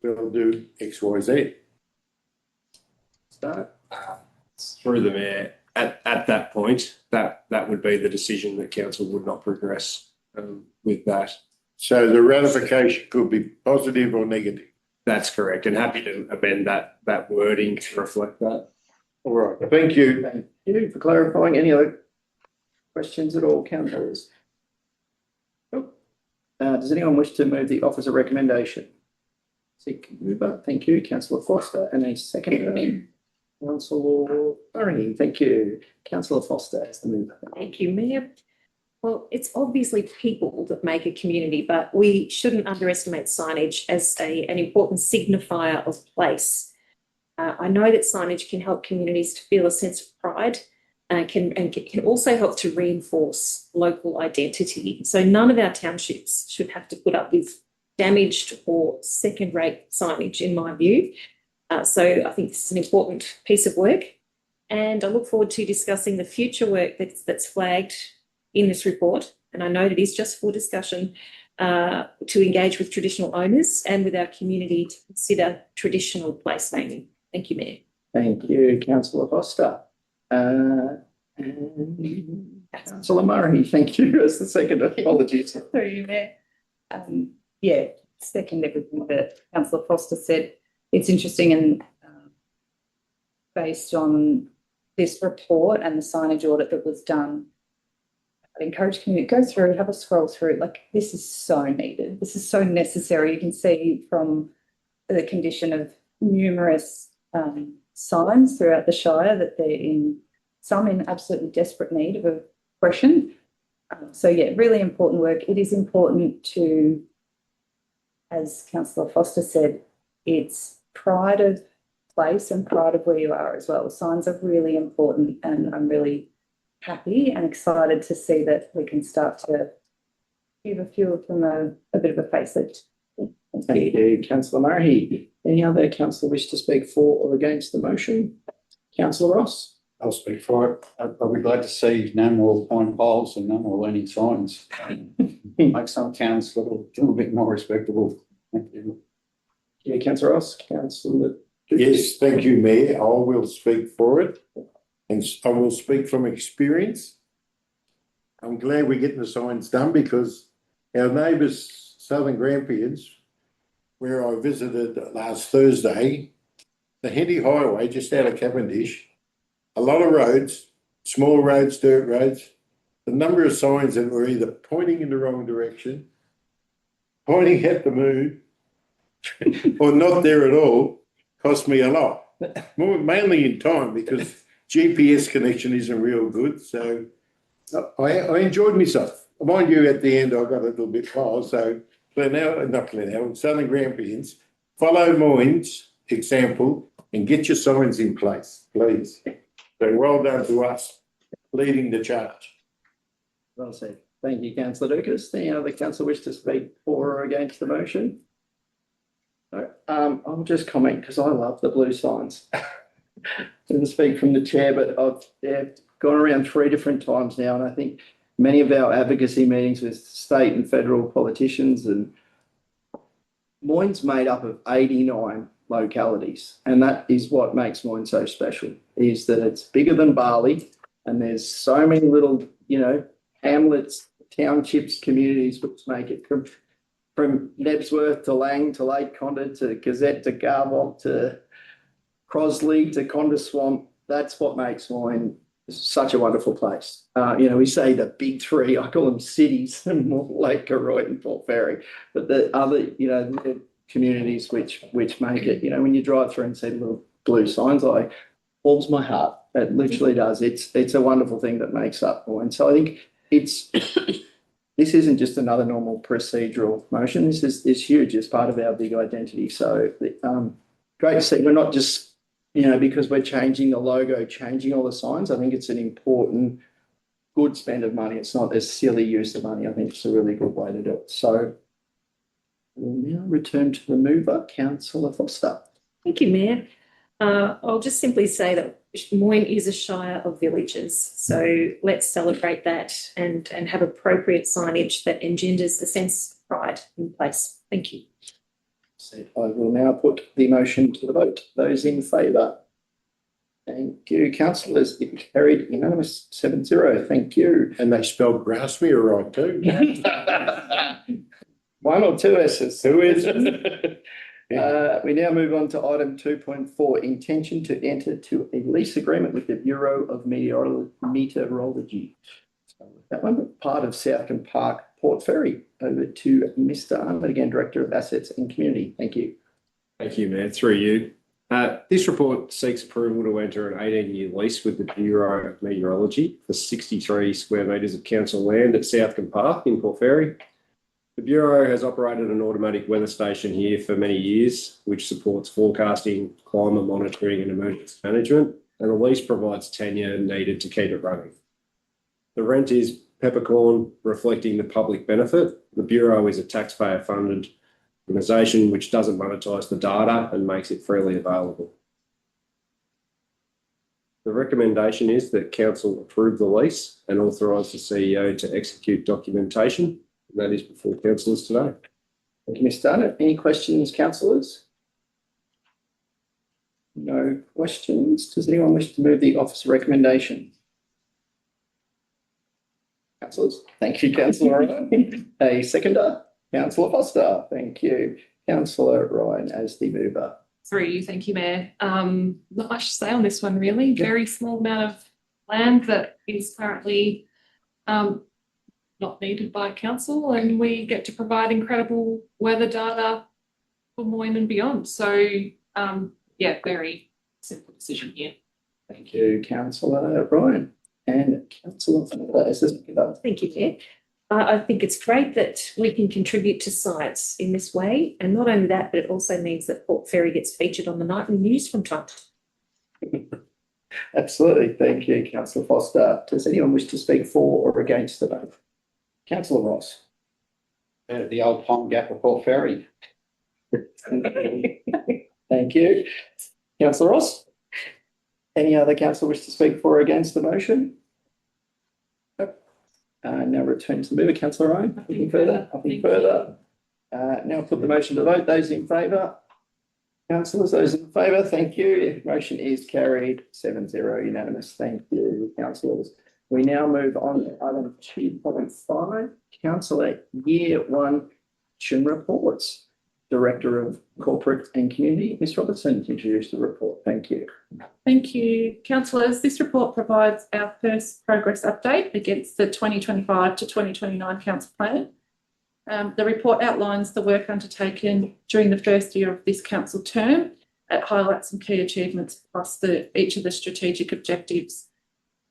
they'll do X, Y, Z? Start. Through the Mayor, at that point, that would be the decision that council would not progress with that. So the ratification could be positive or negative. That's correct, and happy to amend that wording to reflect that. All right, thank you. Thank you for clarifying. Any other questions at all, councillors? Nope. Does anyone wish to move the officer recommendation? Seek mover. Thank you, Councillor Foster, and a second. Councillor Burringham. Thank you. Councillor Foster as the mover. Thank you, Mayor. Well, it's obviously people that make a community, but we shouldn't underestimate signage as an important signifier of place. I know that signage can help communities to feel a sense of pride and can also help to reinforce local identity. So none of our townships should have to put up with damaged or second-rate signage, in my view. So I think this is an important piece of work, and I look forward to discussing the future work that's flagged in this report. And I know it is just for discussion to engage with traditional owners and with our community to consider traditional place naming. Thank you, Mayor. Thank you, Councillor Foster. And Councillor Murray, thank you as the second. Apologies. Through you, Mayor. Yeah, second everything that Councillor Foster said. It's interesting and based on this report and the signage audit that was done, I'd encourage community to go through, have a scroll through. Like, this is so needed. This is so necessary. You can see from the condition of numerous signs throughout the Shire that they're in absolutely desperate need of a question. So yeah, really important work. It is important to, as Councillor Foster said, it's pride of place and pride of where you are as well. Signs are really important, and I'm really happy and excited to see that we can start to give a few of them a bit of a facelift. Thank you, Councillor Murray. Any other councillor wish to speak for or against the motion? Councillor Ross? I'll speak for it. I'll be glad to see no more pine poles and no more leaning signs. Make some towns a little bit more respectable. Thank you. Yeah, Councillor Ross. Councillor. Yes, thank you, Mayor. I will speak for it, and I will speak from experience. I'm glad we're getting the signs done because our neighbours, Southern Grampians, where I visited last Thursday, the Henty Highway just out of Cavendish, a lot of roads, small roads, dirt roads, the number of signs that were either pointing in the wrong direction, pointing at the moon, or not there at all, cost me a lot. Mainly in time because GPS connection isn't real good. So I enjoyed myself. Mind you, at the end I got a little bit wild. So Southern Grampians, follow Moyne's example and get your signs in place, please. So well done to us leading the charge. Well said. Thank you, Councillor Lucas. Any other councillor wish to speak for or against the motion? No. I'll just comment because I love the blue signs. Didn't speak from the chair, but I've gone around 3 different times now, and I think many of our advocacy meetings with state and federal politicians, and Moyne's made up of 89 localities, and that is what makes Moyne so special, is that it's bigger than Bali, and there's so many little, hamlets, townships, communities which make it from Nebsworth to Lang to Lake Conda to Gazette to Garbock to Crosley to Conda Swamp. That's what makes Moyne such a wonderful place. We say the big 3, I call them cities, Mortlake, Koroit and Port Fairy, but the other, the communities which make it, when you drive through and see the little blue signs, it warms my heart. It literally does. It's a wonderful thing that makes up Moyne. So I think this isn't just another normal procedural motion. This is huge. It's part of our big identity. So great to see. We're not just, because we're changing the logo, changing all the signs. I think it's an important, good spend of money. It's not a silly use of money. I think it's a really good way to do it. So we'll now return to the mover, Councillor Foster. Thank you, Mayor. I'll just simply say that Moyne is a shire of villages. So let's celebrate that and have appropriate signage that engenders a sense of pride in place. Thank you. I will now put the motion to the vote. Those in favour? Thank you, councillors. It carried unanimous 7-0. Thank you. And they spelled Grassmere right too. 1 or 2 S's. 2 S's. We now move on to item 2.4, intention to enter to a lease agreement with the Bureau of Meteorology. So that one, part of Southern Park, Port Fairy. Over to Mr. Arnold, again, Director of Assets and Community. Thank you. Thank you, Mayor. Through you. This report seeks approval to enter an 18-year lease with the Bureau of Meteorology for 63 square metres of council land at Southern Park in Port Fairy. The Bureau has operated an automatic weather station here for many years, which supports forecasting, climate monitoring and emergency management, and the lease provides tenure needed to keep it running. The rent is peppercorn, reflecting the public benefit. The Bureau is a taxpayer-funded organisation which doesn't monetise the data and makes it freely available. The recommendation is that Council approve the lease and authorise the CEO to execute documentation. That is before councillors today. Thank you, Mr. Dunnett. Any questions, councillors? No questions. Does anyone wish to move the officer recommendation? Councillors, thank you, Councillor Ryan. A seconder, Councillor Foster. Thank you, Councillor Ryan as the mover. Through you, thank you, Mayor. Not much to say on this one, really. Very small amount of land that is currently not needed by council, and we get to provide incredible weather data for Moyne and beyond. So, yeah, very simple decision here. Thank you, Councillor Ryan. And Councillor Foster as the seconder. Thank you, Chair. I think it's great that we can contribute to science in this way. And not only that, but it also means that Port Fairy gets featured on the nightly news from time to time. Absolutely. Thank you, Councillor Foster. Does anyone wish to speak for or against the vote? Councillor Ross. The old pond gap of Port Fairy. Thank you. Councillor Ross. Any other councillor wish to speak for or against the motion? Nope. Now return to the mover, Councillor Ryan. Nothing further. Nothing further. Now put the motion to vote. Those in favour? Councillors, those in favour, thank you. Motion is carried 7-0 unanimous. Thank you, councillors. We now move on to item 2.5, Councillor Year 1 Action Reports. Director of Corporate and Community, Ms Robertson, to introduce the report. Thank you. Thank you, councillors. This report provides our first progress update against the 2025 to 2029 council plan. The report outlines the work undertaken during the first year of this council term. It highlights some key achievements across each of the strategic objectives.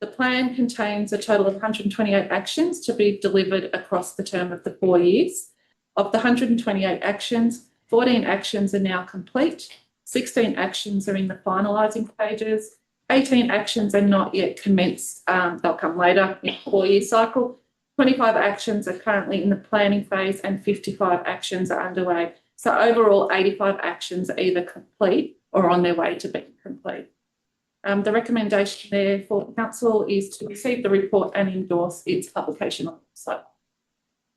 The plan contains a total of 128 actions to be delivered across the term of the 4 years. Of the 128 actions, 14 actions are now complete, 16 actions are in the finalising stages, 18 actions are not yet commenced, they'll come later in the 4-year cycle. 25 actions are currently in the planning phase and 55 actions are underway. So overall, 85 actions are either complete or on their way to being complete. The recommendation there for council is to receive the report and endorse its publication on the site.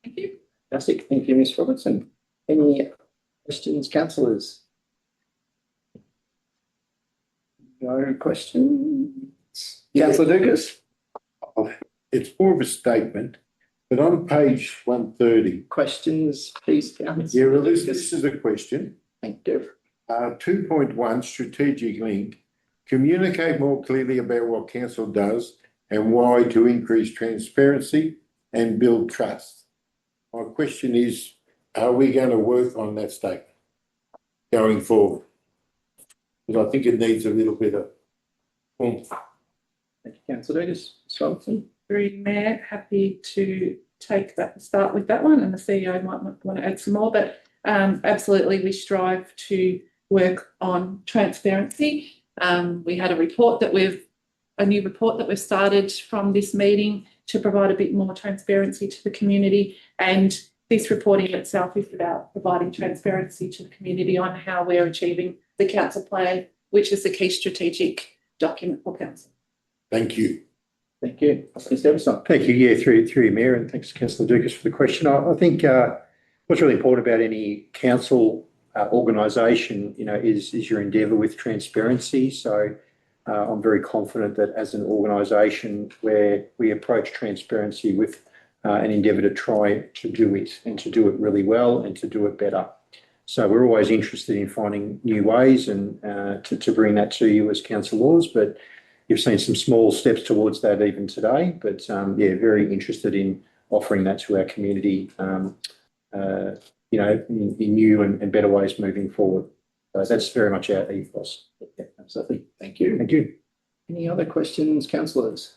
Thank you. Fantastic. Thank you, Ms Robertson. Any questions, councillors? No questions. Councillor Dukas? It's more of a statement, but on page 130. Questions, please, councillor. Yeah, well, this is a question. Thank you. 2.1 strategic link. Communicate more clearly about what council does and why to increase transparency and build trust. My question is, are we going to work on that statement going forward? Because I think it needs a little bit of oomph. Thank you, Councillor Dukas. Ms Robertson? Through Mayor, happy to start with that one, and the CEO might want to add some more, but absolutely we strive to work on transparency. We had a new report that we've started from this meeting to provide a bit more transparency to the community, and this reporting itself is about providing transparency to the community on how we're achieving the council plan, which is the key strategic document for council. Thank you. Thank you. Ms Everson? Thank you. Yeah, through you, Mayor, and thanks, Councillor Dukas, for the question. I think what's really important about any council organisation, is your endeavour with transparency. So I'm very confident that as an organisation where we approach transparency with an endeavour to try to do it and to do it really well and to do it better. So we're always interested in finding new ways and to bring that to you as councillors, but you've seen some small steps towards that even today. But very interested in offering that to our community, in new and better ways moving forward. So that's very much our ethos. Yeah, absolutely. Thank you. Thank you. Any other questions, councillors?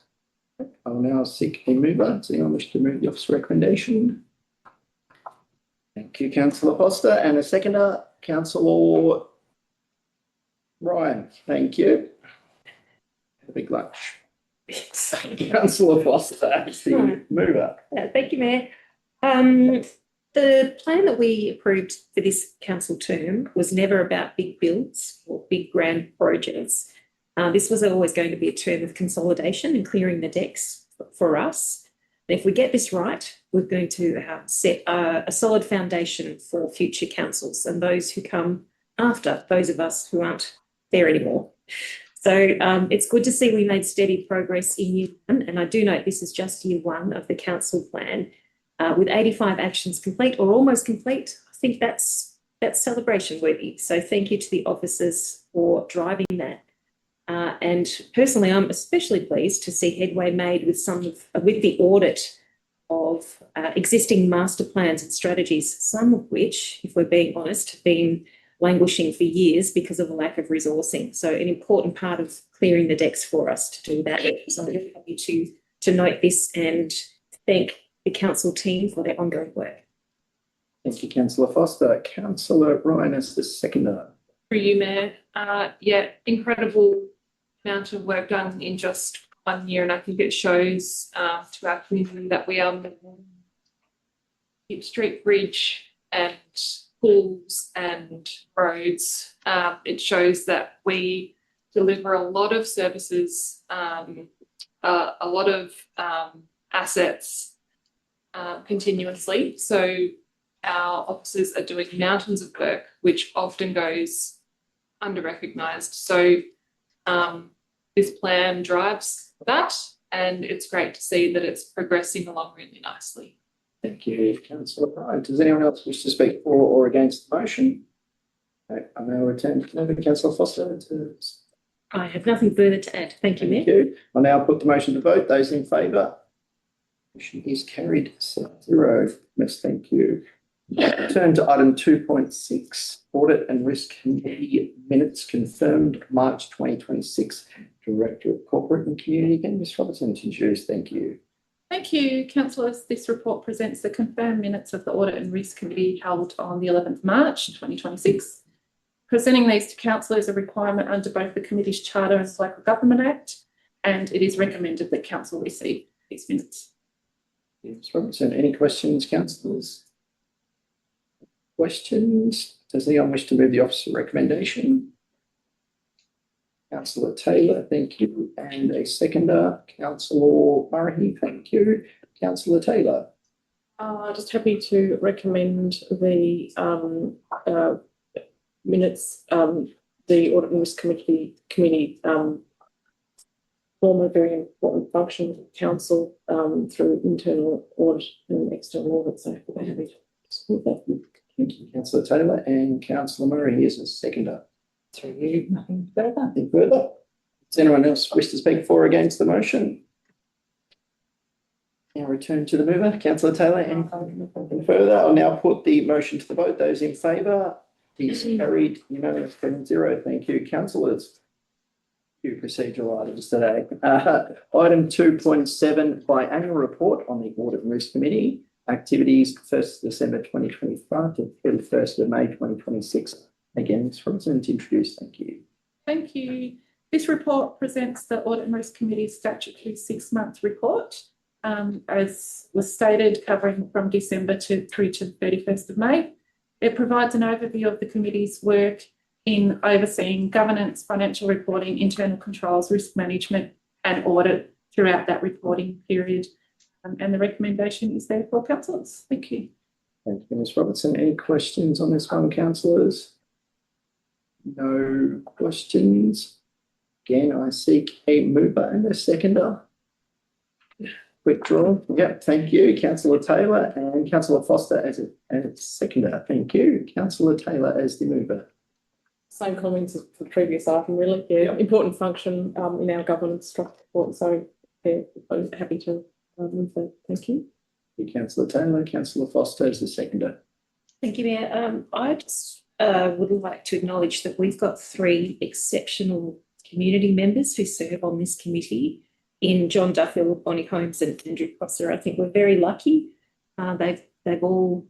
I will now seek a mover. Does anyone wish to move the officer recommendation? Thank you, Councillor Foster. And a seconder, Councillor Ryan. Thank you. Have a big lunch. Councillor Foster, as the mover. Thank you, Mayor. The plan that we approved for this council term was never about big builds or big grand projects. This was always going to be a term of consolidation and clearing the decks for us. If we get this right, we're going to set a solid foundation for future councils and those who come after those of us who aren't there anymore. So it's good to see we made steady progress in year one, and I do note this is just year one of the council plan. With 85 actions complete or almost complete, I think that's celebration worthy. So thank you to the officers for driving that. And personally, I'm especially pleased to see headway made with with the audit of existing master plans and strategies, some of which, if we're being honest, have been languishing for years because of a lack of resourcing. So an important part of clearing the decks for us to do that. So I'm really happy to note this and thank the council team for their ongoing work. Thank you, Councillor Foster. Councillor Ryan as the seconder. For you, Mayor. Yeah, incredible amount of work done in just 1 year, and I think it shows to our community that we are Keep Street Bridge and schools and roads. It shows that we deliver a lot of services, a lot of assets continuously. So our officers are doing mountains of work, which often goes under-recognised. So this plan drives that, and it's great to see that it's progressing along really nicely. Thank you, Councillor Ryan. Does anyone else wish to speak for or against the motion? Okay, I now return to Councillor Foster. I have nothing further to add. Thank you, Mayor. Thank you. I'll now put the motion to vote. Those in favour? Motion is carried 7-0. Yes, thank you. Turn to item 2.6, Audit and Risk Committee Minutes confirmed March 2026. Director of Corporate and Community again, Ms Robertson, to introduce. Thank you. Thank you, Councillors. This report presents the confirmed minutes of the Audit and Risk Committee held on the 11th of March 2026. Presenting these to Council is a requirement under both the committee's Charter and Local Government Act, and it is recommended that Council receive these minutes. Ms Robertson, any questions, councillors? Questions? Does anyone wish to move the officer recommendation? Councillor Taylor, thank you. And a seconder, Councillor Murray, thank you. Councillor Taylor. Just happy to recommend the minutes, the Audit and Risk Committee form a very important function of the council through internal audit and external audit. So we're happy to support that. Thank you, Councillor Taylor. And Councillor Murray is a seconder. Through you, nothing further. Nothing further. Does anyone else wish to speak for or against the motion? Now return to the mover, Councillor Taylor. Anything further? I'll now put the motion to the vote. Those in favour? Is carried unanimous 7-0. Thank you, councillors. Few procedural items today. Item 2.7, biannual report on the Audit and Risk Committee activities 1st December 2025 to 31st of May 2026. Again, Ms Robinson to introduce. Thank you. Thank you. This report presents the Audit and Risk Committee's statutory 6-month report, as was stated, covering from December through to the 31st of May. It provides an overview of the committee's work in overseeing governance, financial reporting, internal controls, risk management and audit throughout that reporting period. And the recommendation is there for councillors. Thank you. Thank you, Ms Robertson. Any questions on this one, councillors? No questions. Again, I seek a mover and a seconder. Withdraw. Yep, thank you, Councillor Taylor, and Councillor Foster as a seconder. Thank you, Councillor Taylor as the mover. Same comments as the previous item, really. Yeah, important function in our governance structure. So, yeah, I'm happy to move that. Thank you. Thank you, Councillor Taylor. Councillor Foster as the seconder. Thank you, Mayor. I just would like to acknowledge that we've got 3 exceptional community members who serve on this committee in John Duffield, Bonnie Holmes and Andrew Prosser. I think we're very lucky. They've all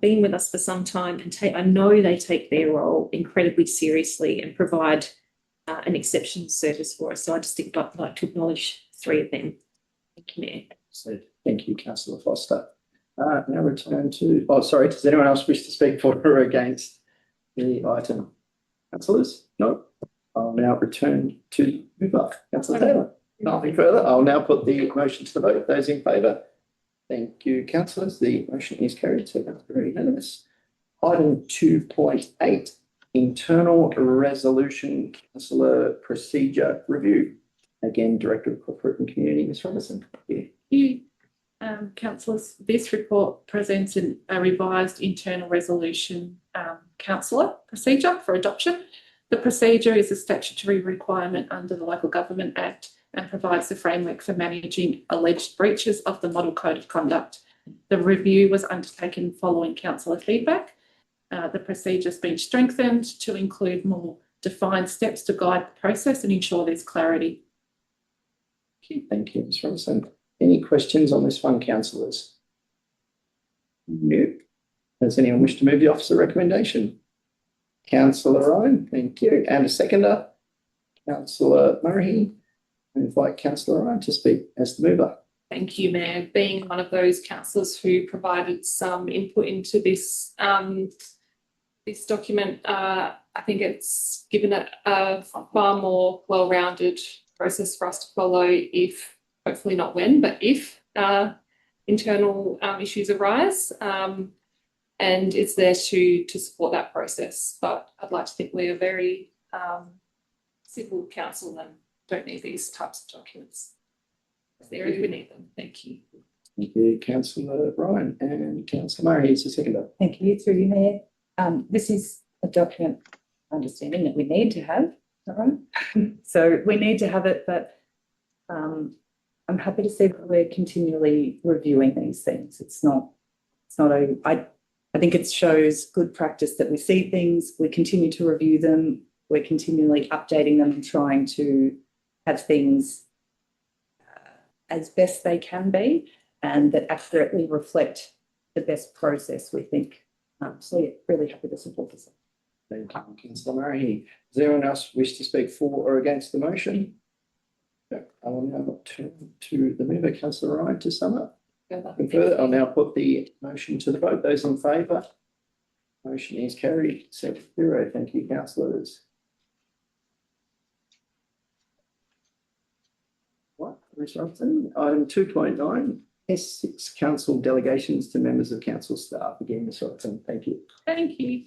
been with us for some time, and I know they take their role incredibly seriously and provide an exceptional service for us. So I just think I'd like to acknowledge 3 of them. Thank you, Mayor. So, thank you, Councillor Foster. Now return to, sorry, does anyone else wish to speak for or against the item? Councillors? No. I'll now return to the mover, Councillor Taylor. Nothing further. I'll now put the motion to the vote. Those in favour? Thank you, councillors. The motion is carried, so that's very unanimous. Item 2.8, internal resolution, councillor procedure review. Again, Director of Corporate and Community, Ms. Robinson. Yeah. You, councillors, this report presents a revised internal resolution councillor procedure for adoption. The procedure is a statutory requirement under the Local Government Act and provides the framework for managing alleged breaches of the Model Code of Conduct. The review was undertaken following councillor feedback. The procedure has been strengthened to include more defined steps to guide the process and ensure there's clarity. Thank you, Ms. Robinson. Any questions on this one, councillors? No. Does anyone wish to move the officer recommendation? Councillor Ryan, thank you. And a seconder, Councillor Murray. I invite Councillor Ryan to speak as the mover. Thank you, Mayor. Being one of those councillors who provided some input into this this document, I think it's given it a far more well-rounded process for us to follow if, hopefully not when, but if internal issues arise. And it's there to support that process. But I'd like to think we are very civil council and don't need these types of documents. It's there if we need them. Thank you. Thank you, Councillor Ryan, and Councillor Murray is the seconder. Thank you, through you, Mayor. This is a document understanding that we need to have, is that right? So we need to have it, but I'm happy to see that we're continually reviewing these things. I think it shows good practice that we see things, we continue to review them, we're continually updating them and trying to have things as best they can be and that accurately reflect the best process, we think. So yeah, really happy to support this. Thank you, Councillor Murray. Does anyone else wish to speak for or against the motion? No. I will now turn to the mover, Councillor Ryan, to sum up. Nothing further. I'll now put the motion to the vote. Those in favour? Motion is carried 7-0. Thank you, councillors. What? Ms. Robinson. Item 2.9, S6 council delegations to members of council staff. Again, Ms. Robinson, thank you. Thank you.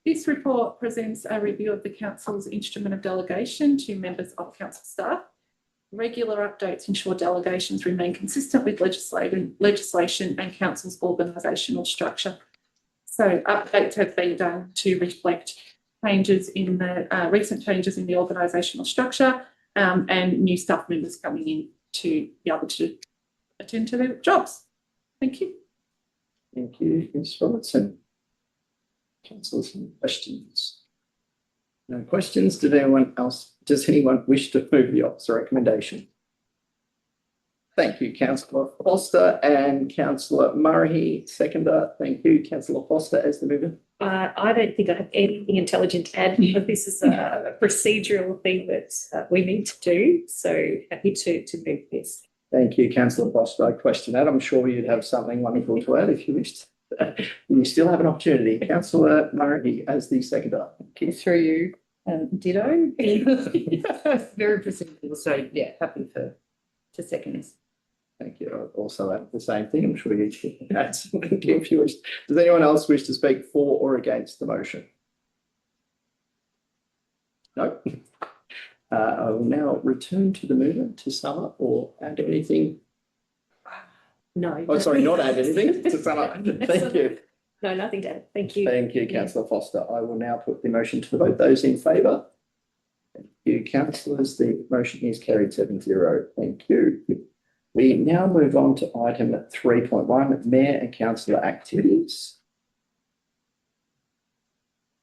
This report presents a review of the council's instrument of delegation to members of council staff. Regular updates ensure delegations remain consistent with legislation and council's organisational structure. So updates have been done to reflect changes in the recent changes in the organisational structure and new staff members coming in to be able to attend to their jobs. Thank you. Thank you, Ms. Robertson. Councillors, any questions? No questions. Does anyone wish to move the officer recommendation? Thank you, Councillor Foster and Councillor Murray, seconder. Thank you, Councillor Foster as the mover. I don't think I have anything intelligent to add, but this is a procedural thing that we need to do. So happy to move this. Thank you, Councillor Foster. I question that. I'm sure you'd have something wonderful to add if you wished. You still have an opportunity. Councillor Murray as the seconder. Thank you, through you. Ditto. Very procedural. So yeah, happy to second this. Thank you. I'll also add the same thing. I'm sure you should add something if you wish. Does anyone else wish to speak for or against the motion? No. I will now return to the mover to sum up or add anything. No. Oh, sorry, not add anything to sum up. Thank you. No, nothing to add. Thank you. Thank you, Councillor Foster. I will now put the motion to the vote. Those in favour? Thank you, councillors. The motion is carried 7-0. Thank you. We now move on to item 3.1, Mayor and Councillor activities.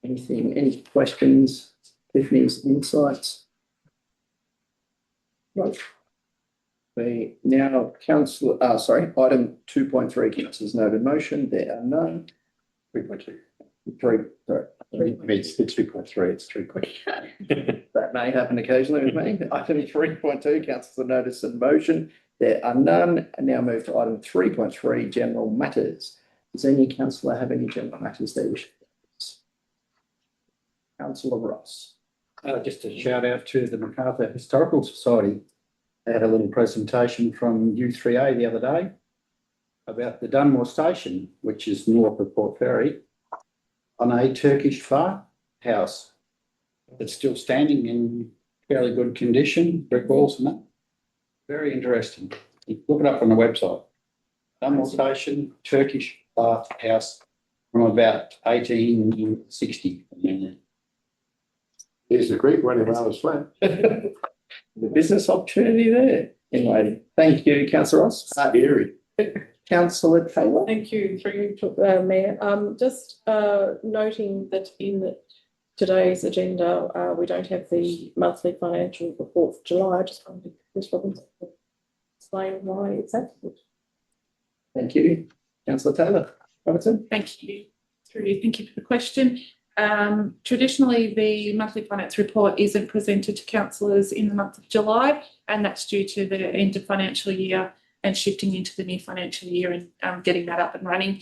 Any questions, Tiffany's insights? Right. We now item 2.3, councillors noted motion. There are none. 3.2. It's 2.3, it's 3.2. That may happen occasionally with me. Item 3.2, councillors notice and motion. There are none. And now move to item 3.3, general matters. Does any councillor have any general matters they wish to raise? Councillor Ross. Just a shout out to the Macarthur Historical Society. They had a little presentation from U3A the other day. about the Dunmore Station, which is north of Port Fairy, on a Turkish farmhouse that's still standing in fairly good condition, brick walls and that. Very interesting. You look it up on the website. Dunmore Station, Turkish farmhouse from about 1860. There's the creek running around the flat. The business opportunity there in waiting. Thank you, Councillor Ross. Scary. Councillor Taylor. Thank you, through you, Mayor. Just noting that in today's agenda, we don't have the monthly financial report for July. I just wanted Ms. Robbins to explain why it's absent. Thank you. Councillor Taylor. Robertson. Thank you. Thank you for the question. Traditionally, the monthly finance report isn't presented to councillors in the month of July, and that's due to the end of financial year and shifting into the new financial year and getting that up and running.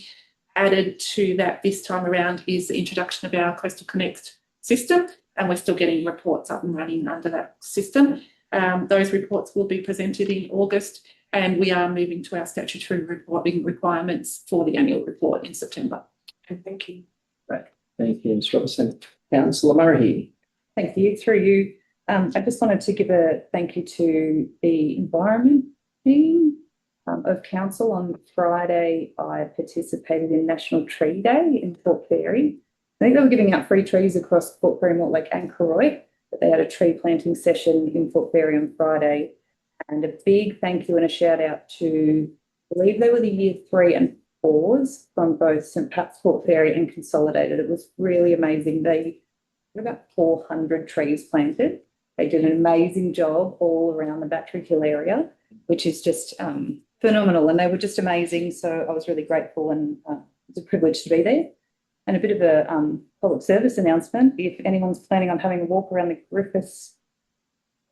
Added to that this time around is the introduction of our Coastal Connect system, and we're still getting reports up and running under that system. Those reports will be presented in August, and we are moving to our statutory reporting requirements for the annual report in September. And thank you. Right. Thank you, Ms. Robertson. Councillor Murray. Thank you. Through you, I just wanted to give a thank you to the environment team of council. On Friday, I participated in National Tree Day in Port Fairy. I think they were giving out free trees across Port Fairy, Mortlake and Koroit, but they had a tree planting session in Port Fairy on Friday. And a big thank you and a shout out to, I believe they were the year 3 and 4s from both St Pat's, Port Fairy and Consolidated. It was really amazing. They had about 400 trees planted. They did an amazing job all around the Battery Hill area, which is just phenomenal. And they were just amazing. So I was really grateful, and it was a privilege to be there. And a bit of a public service announcement. If anyone's planning on having a walk around the Griffiths,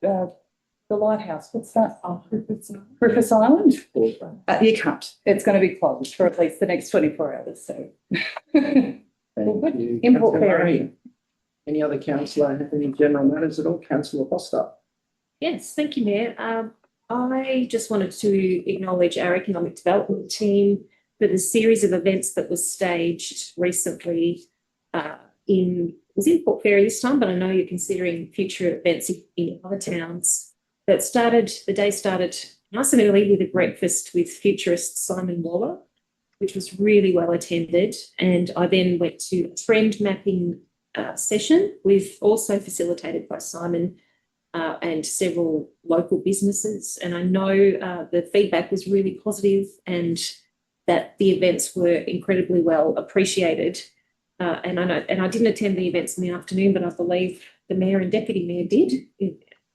the lighthouse, what's that? Oh, Griffiths Island? You can't. It's going to be closed for at least the next 24 hours. So Thank you. In Port Councillor Fairy. Murray. Any other councillor have any general matters at all? Councillor Foster. Yes, thank you, Mayor. I just wanted to acknowledge our economic development team for the series of events that was staged recently in Port Fairy this time, but I know you're considering future events in other towns. The day started nice and early with a breakfast with futurist Simon Waller, which was really well attended. And I then went to a trend mapping session also facilitated by Simon and several local businesses. And I know the feedback was really positive and that the events were incredibly well appreciated. And I didn't attend the events in the afternoon, but I believe the Mayor and Deputy Mayor did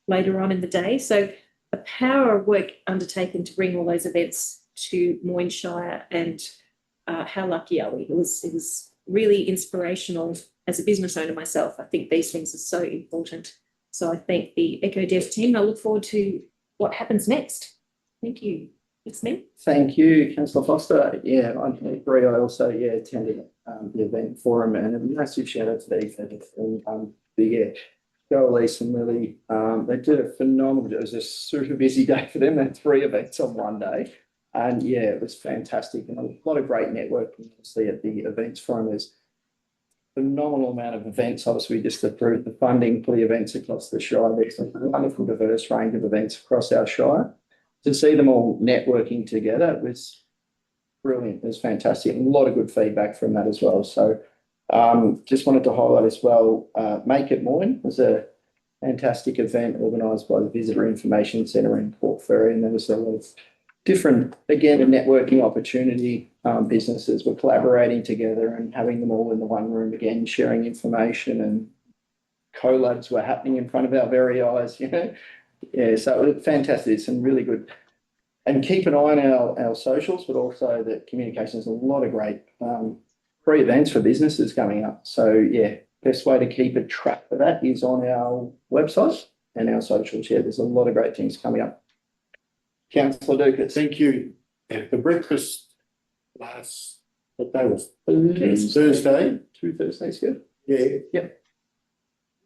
later on in the day. So the power of work undertaken to bring all those events to Moyne and how lucky are we? It was really inspirational. As a business owner myself, I think these things are so important. So I thank the EcoDev team. I look forward to what happens next. Thank you. It's me. Thank you, Councillor Foster. Yeah, I agree. I also attended the event forum, and a massive shout out to the EcoDev. Joe, Elise and Lily, they did a phenomenal. It was a super busy day for them. They had 3 events on one day, and it was fantastic, and a lot of great networking. Obviously, at the events forum, there's a phenomenal amount of events. Obviously, we just approved the funding for the events across the Shire. There's a wonderful, diverse range of events across our Shire. To see them all networking together was brilliant. It was fantastic. And a lot of good feedback from that as well. So just wanted to highlight as well, Make It Moyne was a fantastic event organised by the Visitor Information Centre in Port Fairy, and there was a lot of different, again, a networking opportunity. Businesses were collaborating together and having them all in the one room again, sharing information, and collabs were happening in front of our very eyes, so it was fantastic. It's some really good. And keep an eye on our socials, but also the communications. A lot of great free events for businesses coming up. So, best way to keep a track of that is on our website and our socials. There's a lot of great things coming up. Councillor Dukas. Thank you. At the breakfast what day was Thursday? 2 Thursdays, good. Yeah. Yep.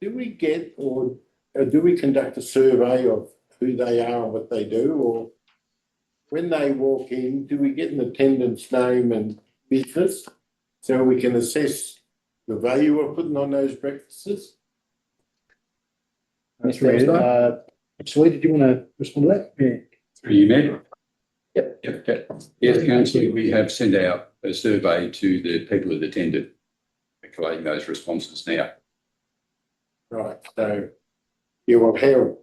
Do we get or do we conduct a survey of who they are and what they do, when they walk in, do we get an attendant's name and business so we can assess the value of putting on those breakfasts? Mr. Elstone? Actually, did you want to respond to that? Yeah. Through you, Mayor. Yep. Yep. Yes, councillor, we have sent out a survey to the people that attended. We're collating those responses now. Right, so, yeah, well, how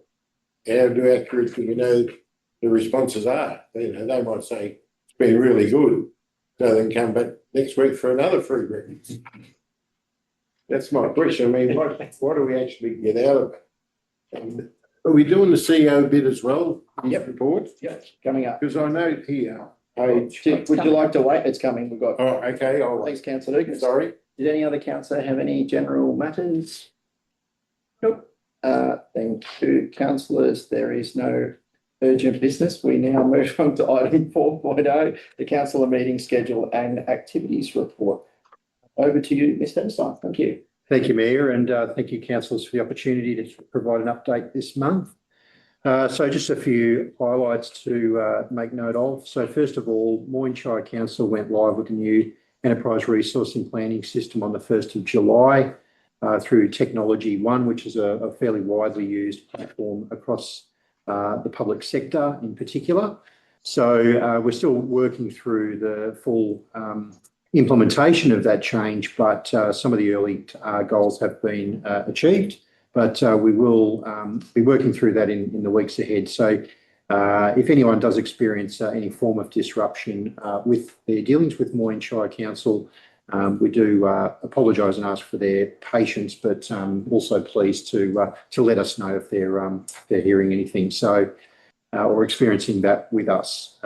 accurate do we know the responses are? They might say it's been really good, so then come back next week for another free breakfast. That's my question. I mean, what do we actually get out of it? And are we doing the CEO bit as well? Yep. Report? Yep, coming up. Because I note here. Would you like to wait? It's coming. We've got. Oh, okay, I'll wait. Thanks, councillor Dugan. Sorry. Did any other councillor have any general matters? Nope. Thank you, councillors. There is no urgent business. We now move on to item 4.0, the councillor meeting schedule and activities report. Over to you, Mr. Elstone. Thank you. Thank you, Mayor, and thank you, councillors, for the opportunity to provide an update this month. So just a few highlights to make note of. So first of all, Moyne Shire Council went live with the new enterprise resource and planning system on the 1st of July through Technology One, which is a fairly widely used platform across the public sector in particular. So we're still working through the full implementation of that change, but some of the early goals have been achieved. But we will be working through that in the weeks ahead. So if anyone does experience any form of disruption with their dealings with Moyne Shire Council, we do apologise and ask for their patience, but also pleased to let us know if they're hearing anything. So or experiencing that with us.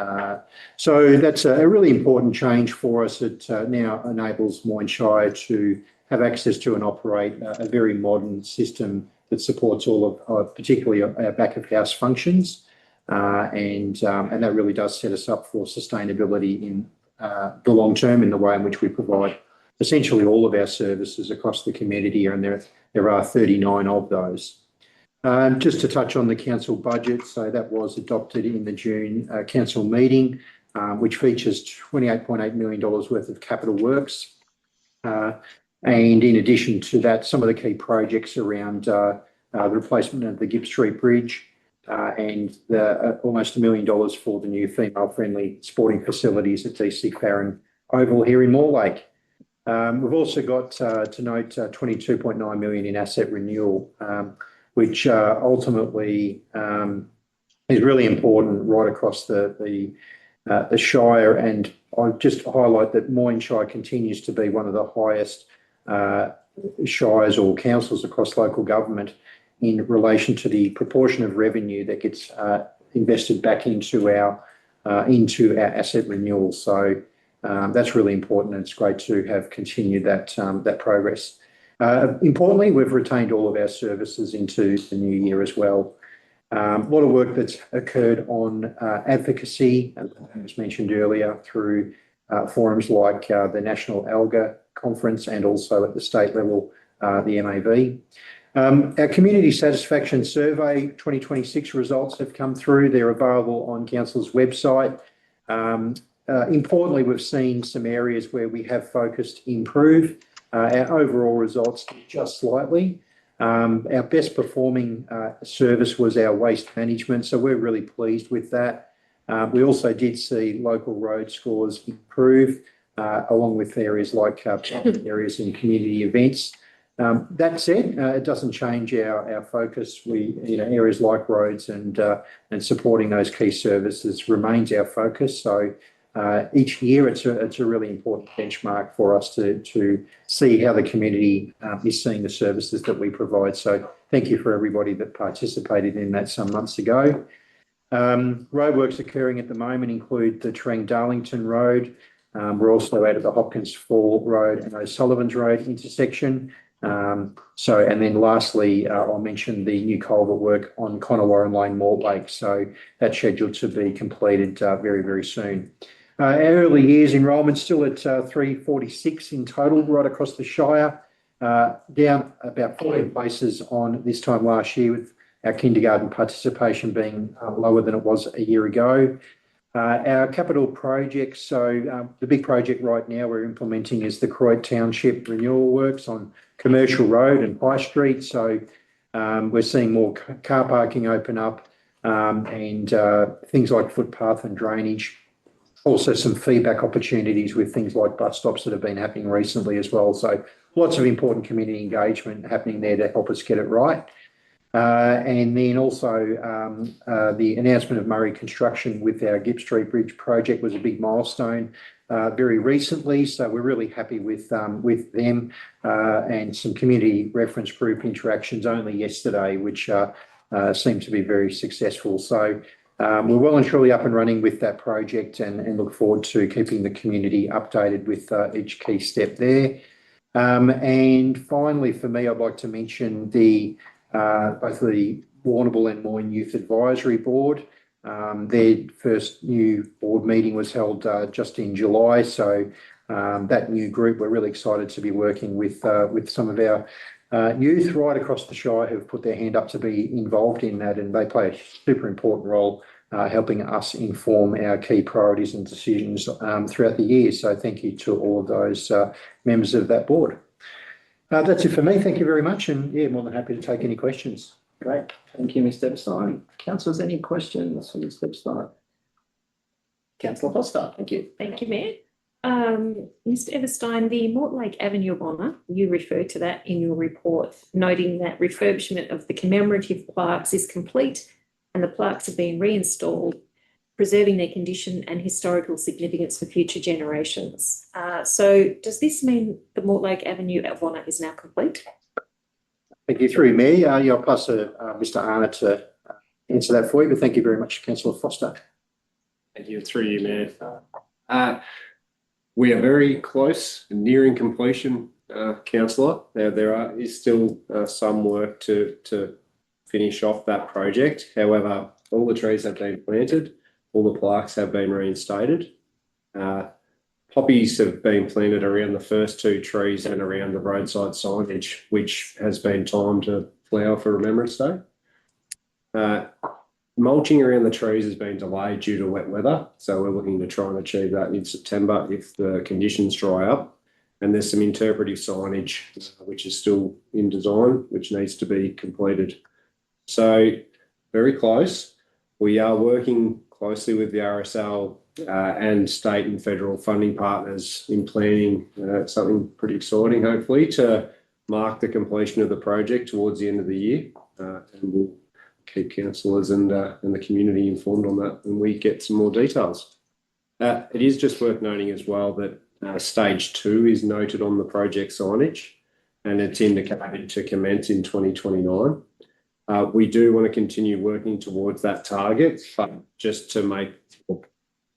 So that's a really important change for us. It now enables Moyne Shire to have access to and operate a very modern system that supports all of, particularly our back of house functions. And that really does set us up for sustainability in the long term in the way in which we provide essentially all of our services across the community, and there are 39 of those. Just to touch on the council budget, so that was adopted in the June council meeting, which features $28.8 million worth of capital works. And in addition to that, some of the key projects around the replacement of the Gibb Street Bridge and almost $1 million for the new female-friendly sporting facilities at DC Farron Oval here in Mortlake. We've also got to note $22.9 million in asset renewal, which ultimately is really important right across the Shire. And I'll just highlight that Moyne Shire continues to be one of the highest shires or councils across local government in relation to the proportion of revenue that gets invested back into our asset renewal. So that's really important, and it's great to have continued that progress. Importantly, we've retained all of our services into the new year as well. A lot of work that's occurred on advocacy, as was mentioned earlier, through forums like the National Alga Conference and also at the state level, the MAV. Our Community Satisfaction Survey 2026 results have come through. They're available on Council's website. Importantly, we've seen some areas where we have focused improve. Our overall results just slightly. Our best performing service was our waste management, so we're really pleased with that. We also did see local road scores improve, along with areas like areas in community events. That said, it doesn't change our focus. Areas like roads and supporting those key services remains our focus. So each year it's a really important benchmark for us to see how the community is seeing the services that we provide. So thank you for everybody that participated in that some months ago. Roadworks occurring at the moment include the Trang-Darlington Road. We're also out at the Hopkins Fall Road and O'Sullivan's Road intersection. And then lastly, I'll mention the new culvert work on Connewarren Lane, Mortlake. So that's scheduled to be completed very, very soon. Our early years enrolment still at 346 in total right across the Shire, down about 14 places on this time last year, with our kindergarten participation being lower than it was a year ago. Our capital projects, so the big project right now we're implementing is the Croydon Township renewal works on Commercial Road and High Street. So we're seeing more car parking open up and things like footpath and drainage. Also some feedback opportunities with things like bus stops that have been happening recently as well. So lots of important community engagement happening there to help us get it right. And then also the announcement of Murray Construction with our Gipp Street Bridge project was a big milestone very recently. So we're really happy with them and some community reference group interactions only yesterday, which seemed to be very successful. So we're well and truly up and running with that project and look forward to keeping the community updated with each key step there. And finally, for me, I'd like to mention both the Warrnambool and Moyne Youth Advisory Board. Their first new board meeting was held just in July. So that new group, we're really excited to be working with some of our youth right across the Shire who've put their hand up to be involved in that, and they play a super important role helping us inform our key priorities and decisions throughout the year. So thank you to all of those members of that board. That's it for me. Thank you very much. And yeah, more than happy to take any questions. Great. Thank you, Mr. Everstein. Councillors, any questions for Mr. Everstein? Councillor Foster, thank you. Thank you, Mayor. Mr. Everstein, the Mortlake Avenue of Honour, you referred to that in your report, noting that refurbishment of the commemorative plaques is complete and the plaques have been reinstalled, preserving their condition and historical significance for future generations. So does this mean the Mortlake Avenue of Honour is now complete? Thank you. Through me, I'll pass to Mr. Arnott to answer that for you, but thank you very much, Councillor Foster. Thank you. Through you, Mayor. We are very close and nearing completion, Councillor. There is still some work to finish off that project. However, all the trees have been planted, all the plaques have been reinstated. Poppies have been planted around the first two trees and around the roadside signage, which has been timed to flower for Remembrance Day. Mulching around the trees has been delayed due to wet weather, so we're looking to try and achieve that in September if the conditions dry up. And there's some interpretive signage which is still in design, which needs to be completed. So very close. We are working closely with the RSL and state and federal funding partners in planning something pretty exciting, hopefully, to mark the completion of the project towards the end of the year. And we'll keep councillors and the community informed on that when we get some more details. It is just worth noting as well that stage 2 is noted on the project signage and it's indicated to commence in 2029. We do want to continue working towards that target, but just to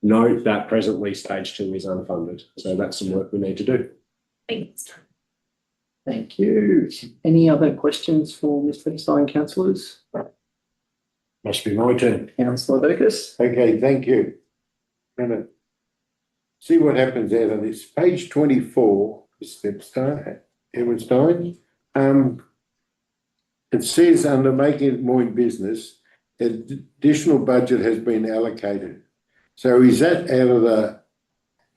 note that presently stage 2 is unfunded. So that's some work we need to do. Thanks. Thank you. Any other questions for Mr. Everstein, councillors? Must be my turn. Councillor Lucas. Okay, thank you. Gonna see what happens out of this. Page 24, Mr. Everstein. It says under making it more in business, additional budget has been allocated. So is that out of the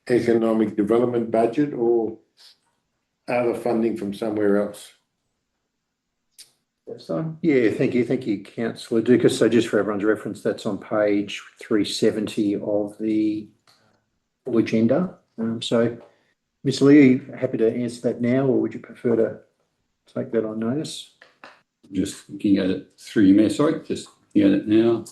economic development budget or other funding from somewhere else? Yeah, thank you, Councillor Dukas. So just for everyone's reference, that's on page 370 of the full agenda. So, Ms. Lee, are you happy to answer that now, or would you prefer to take that on notice? Just looking at it through you, Mayor. Sorry, just looking at it now.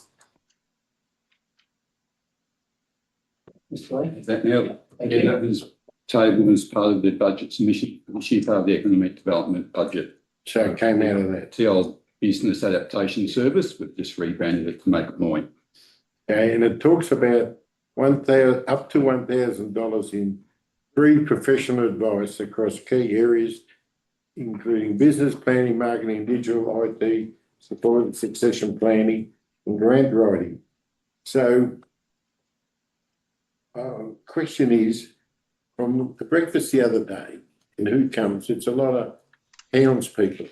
Mr. Lee? Is that now? Yeah, that was tabled as part of the budget submission, this year, part of the economic development budget. So it came out of that. It's the old business adaptation service, but just rebranded it to make it more. Okay, and it talks about up to $1,000 in free professional advice across key areas, including business planning, marketing, digital, IT, support and succession planning, and grant writing. So, question is, from the breakfast the other day, and who comes, it's a lot of townspeople.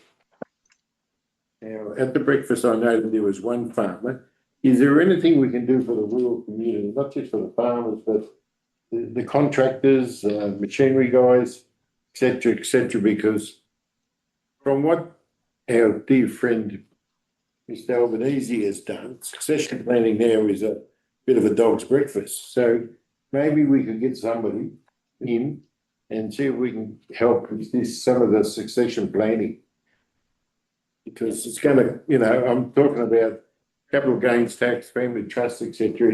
Now, at the breakfast, I noted there was one farmer is there anything we can do for the rural community, not just for the farmers, but the contractors, machinery guys, et cetera, because from what our dear friend Mr. Albanese has done, succession planning now is a bit of a dog's breakfast. So maybe we could get somebody in and see if we can help with this, some of the succession planning. Because it's going to, you know, I'm talking about capital gains tax, family trust, et cetera.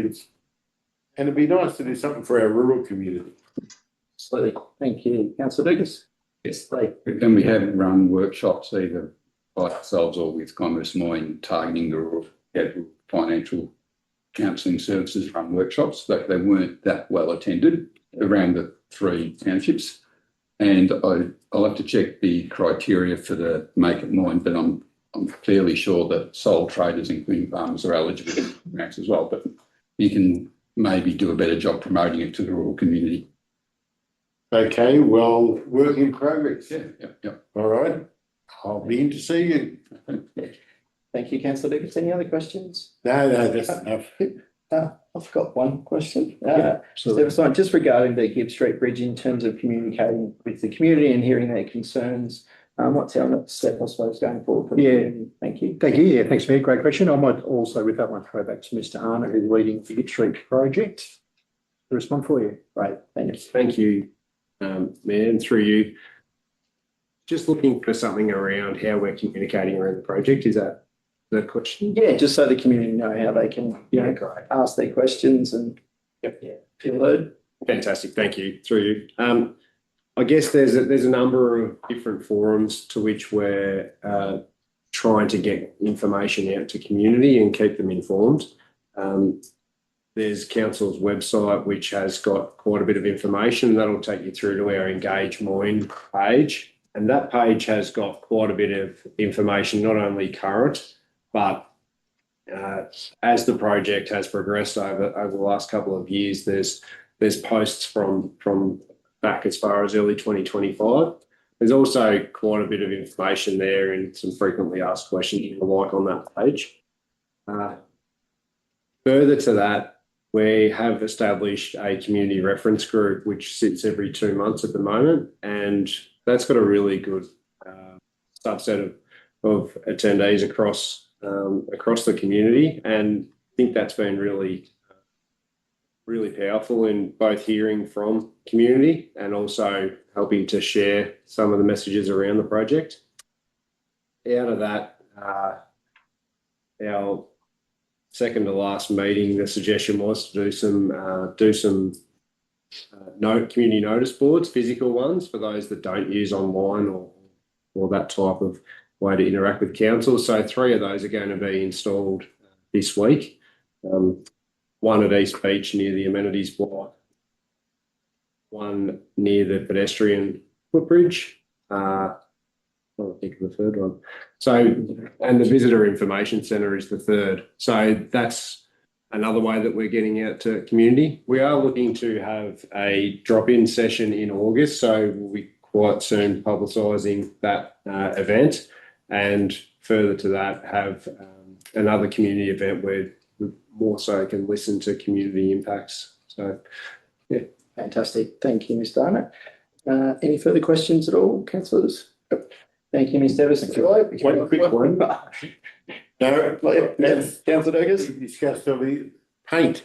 And it'd be nice to do something for our rural community. Absolutely. Thank you. Councillor Lucas? Yes, and we have run workshops either by ourselves or with Commerce Mine targeting the rural financial counselling services run workshops. They weren't that well attended around the 3 townships. And I'll have to check the criteria for the Make It Mine, but I'm fairly sure that sole traders, including farmers, are eligible for grants as well. But you can maybe do a better job promoting it to the rural community. Okay, well, work in progress. Yeah. All right. I'll be in to see you. Thank you, Councillor Lucas. Any other questions? No, that's enough. I've got one question. Absolutely. So just regarding the Gibb Street Bridge, in terms of communicating with the community and hearing their concerns, what's our next step, I suppose, going forward? For the community? Thank you. Thank you. Yeah, thanks, Mayor. Great question. I might also, with that one, throw back to Mr. Arnott, who's leading the Gibb Street project, to respond for you. Great. Thank you. Thank you, Mayor, and through you. Just looking for something around how we're communicating around the project. Is that the question? Yeah, just so the community know how they can, ask their questions and feel heard. Fantastic. Thank you. Through you. I guess there's a number of different forums to which we're trying to get information out to community and keep them informed. There's Council's website, which has got quite a bit of information. That'll take you through to our Engage Mine page. And that page has got quite a bit of information, not only current, but as the project has progressed over the last couple of years, there's posts from back as far as early 2025. There's also quite a bit of information there and some frequently asked questions you can like on that page. Further to that, we have established a community reference group which sits every 2 months at the moment, and that's got a really good subset of attendees across the community, and I think that's been really powerful in both hearing from community and also helping to share some of the messages around the project. Out of that, our second to last meeting, the suggestion was to do some community notice boards, physical ones for those that don't use online or that type of way to interact with council. So 3 of those are going to be installed this week. One at East Beach near the amenities block, one near the pedestrian footbridge. I think of the third one. So, and the visitor information centre is the third. So that's another way that we're getting out to community. We are looking to have a drop-in session in August, so we'll be quite soon publicising that event, and further to that have another community event where we more so can listen to community impacts. So, yeah. Fantastic. Thank you, Mr. Arnott. Any further questions at all, councillors? Thank you, Ms. Davis. One quick one. No, Councillor Douglas? we discussed the paint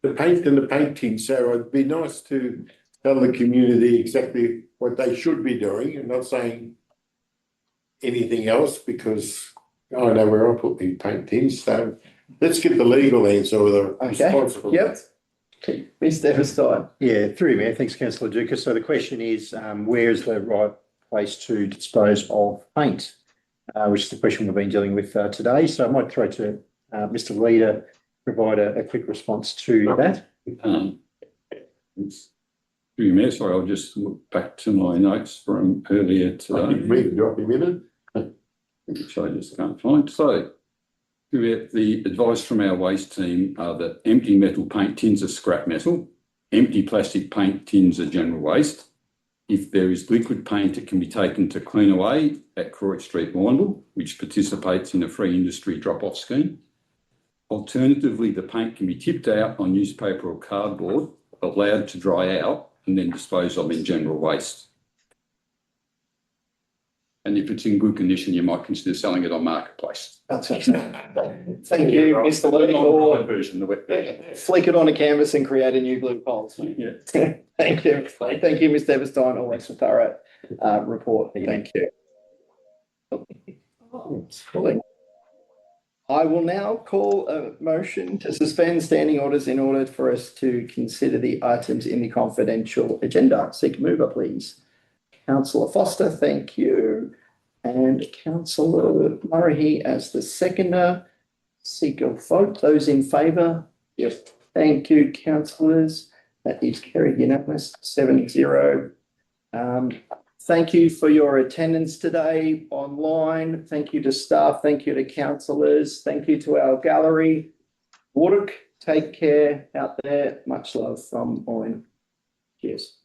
and the painting. So it'd be nice to tell the community exactly what they should be doing, and not saying anything else, because I know where I put my paint tins. So let's get the legal answer with the responsible. Yep. Ms. Davis, time. Yeah, through you, Mayor. Thanks, Councillor Dukas. So the question is, where is the right place to dispose of paint? Which is the question we've been dealing with today. So I might throw to Mr. Leader, provide a quick response to that. Mayor, sorry, I'll just look back to my notes from earlier today. Drop him in it. Which I just can't find. So, the advice from our waste team are that empty metal paint tins are scrap metal, empty plastic paint tins are general waste. If there is liquid paint, it can be taken to Clean Away at Croydon Street, Wandle, which participates in a free industry drop-off scheme. Alternatively, the paint can be tipped out on newspaper or cardboard, allowed to dry out and then disposed of in general waste. And if it's in good condition, you might consider selling it on marketplace. Thank you, Mr. Lee, or Version, the wet version. flick it on a canvas and create a new blue poles. Yeah. Thank you. Thank you, Mr. Everstein. Always a thorough report. Thank you. I will now call a motion to suspend standing orders in order for us to consider the items in the confidential agenda. Seek a mover, please. Councillor Foster, thank you. And Councillor Murray as the seconder. Seek a vote. Those in favour? Yes. Thank you, councillors. That is carried unanimous, 7-0. Thank you for your attendance today online. Thank you to staff. Thank you to councillors. Thank you to our gallery. Warwick, take care out there. Much love from Owen. Cheers.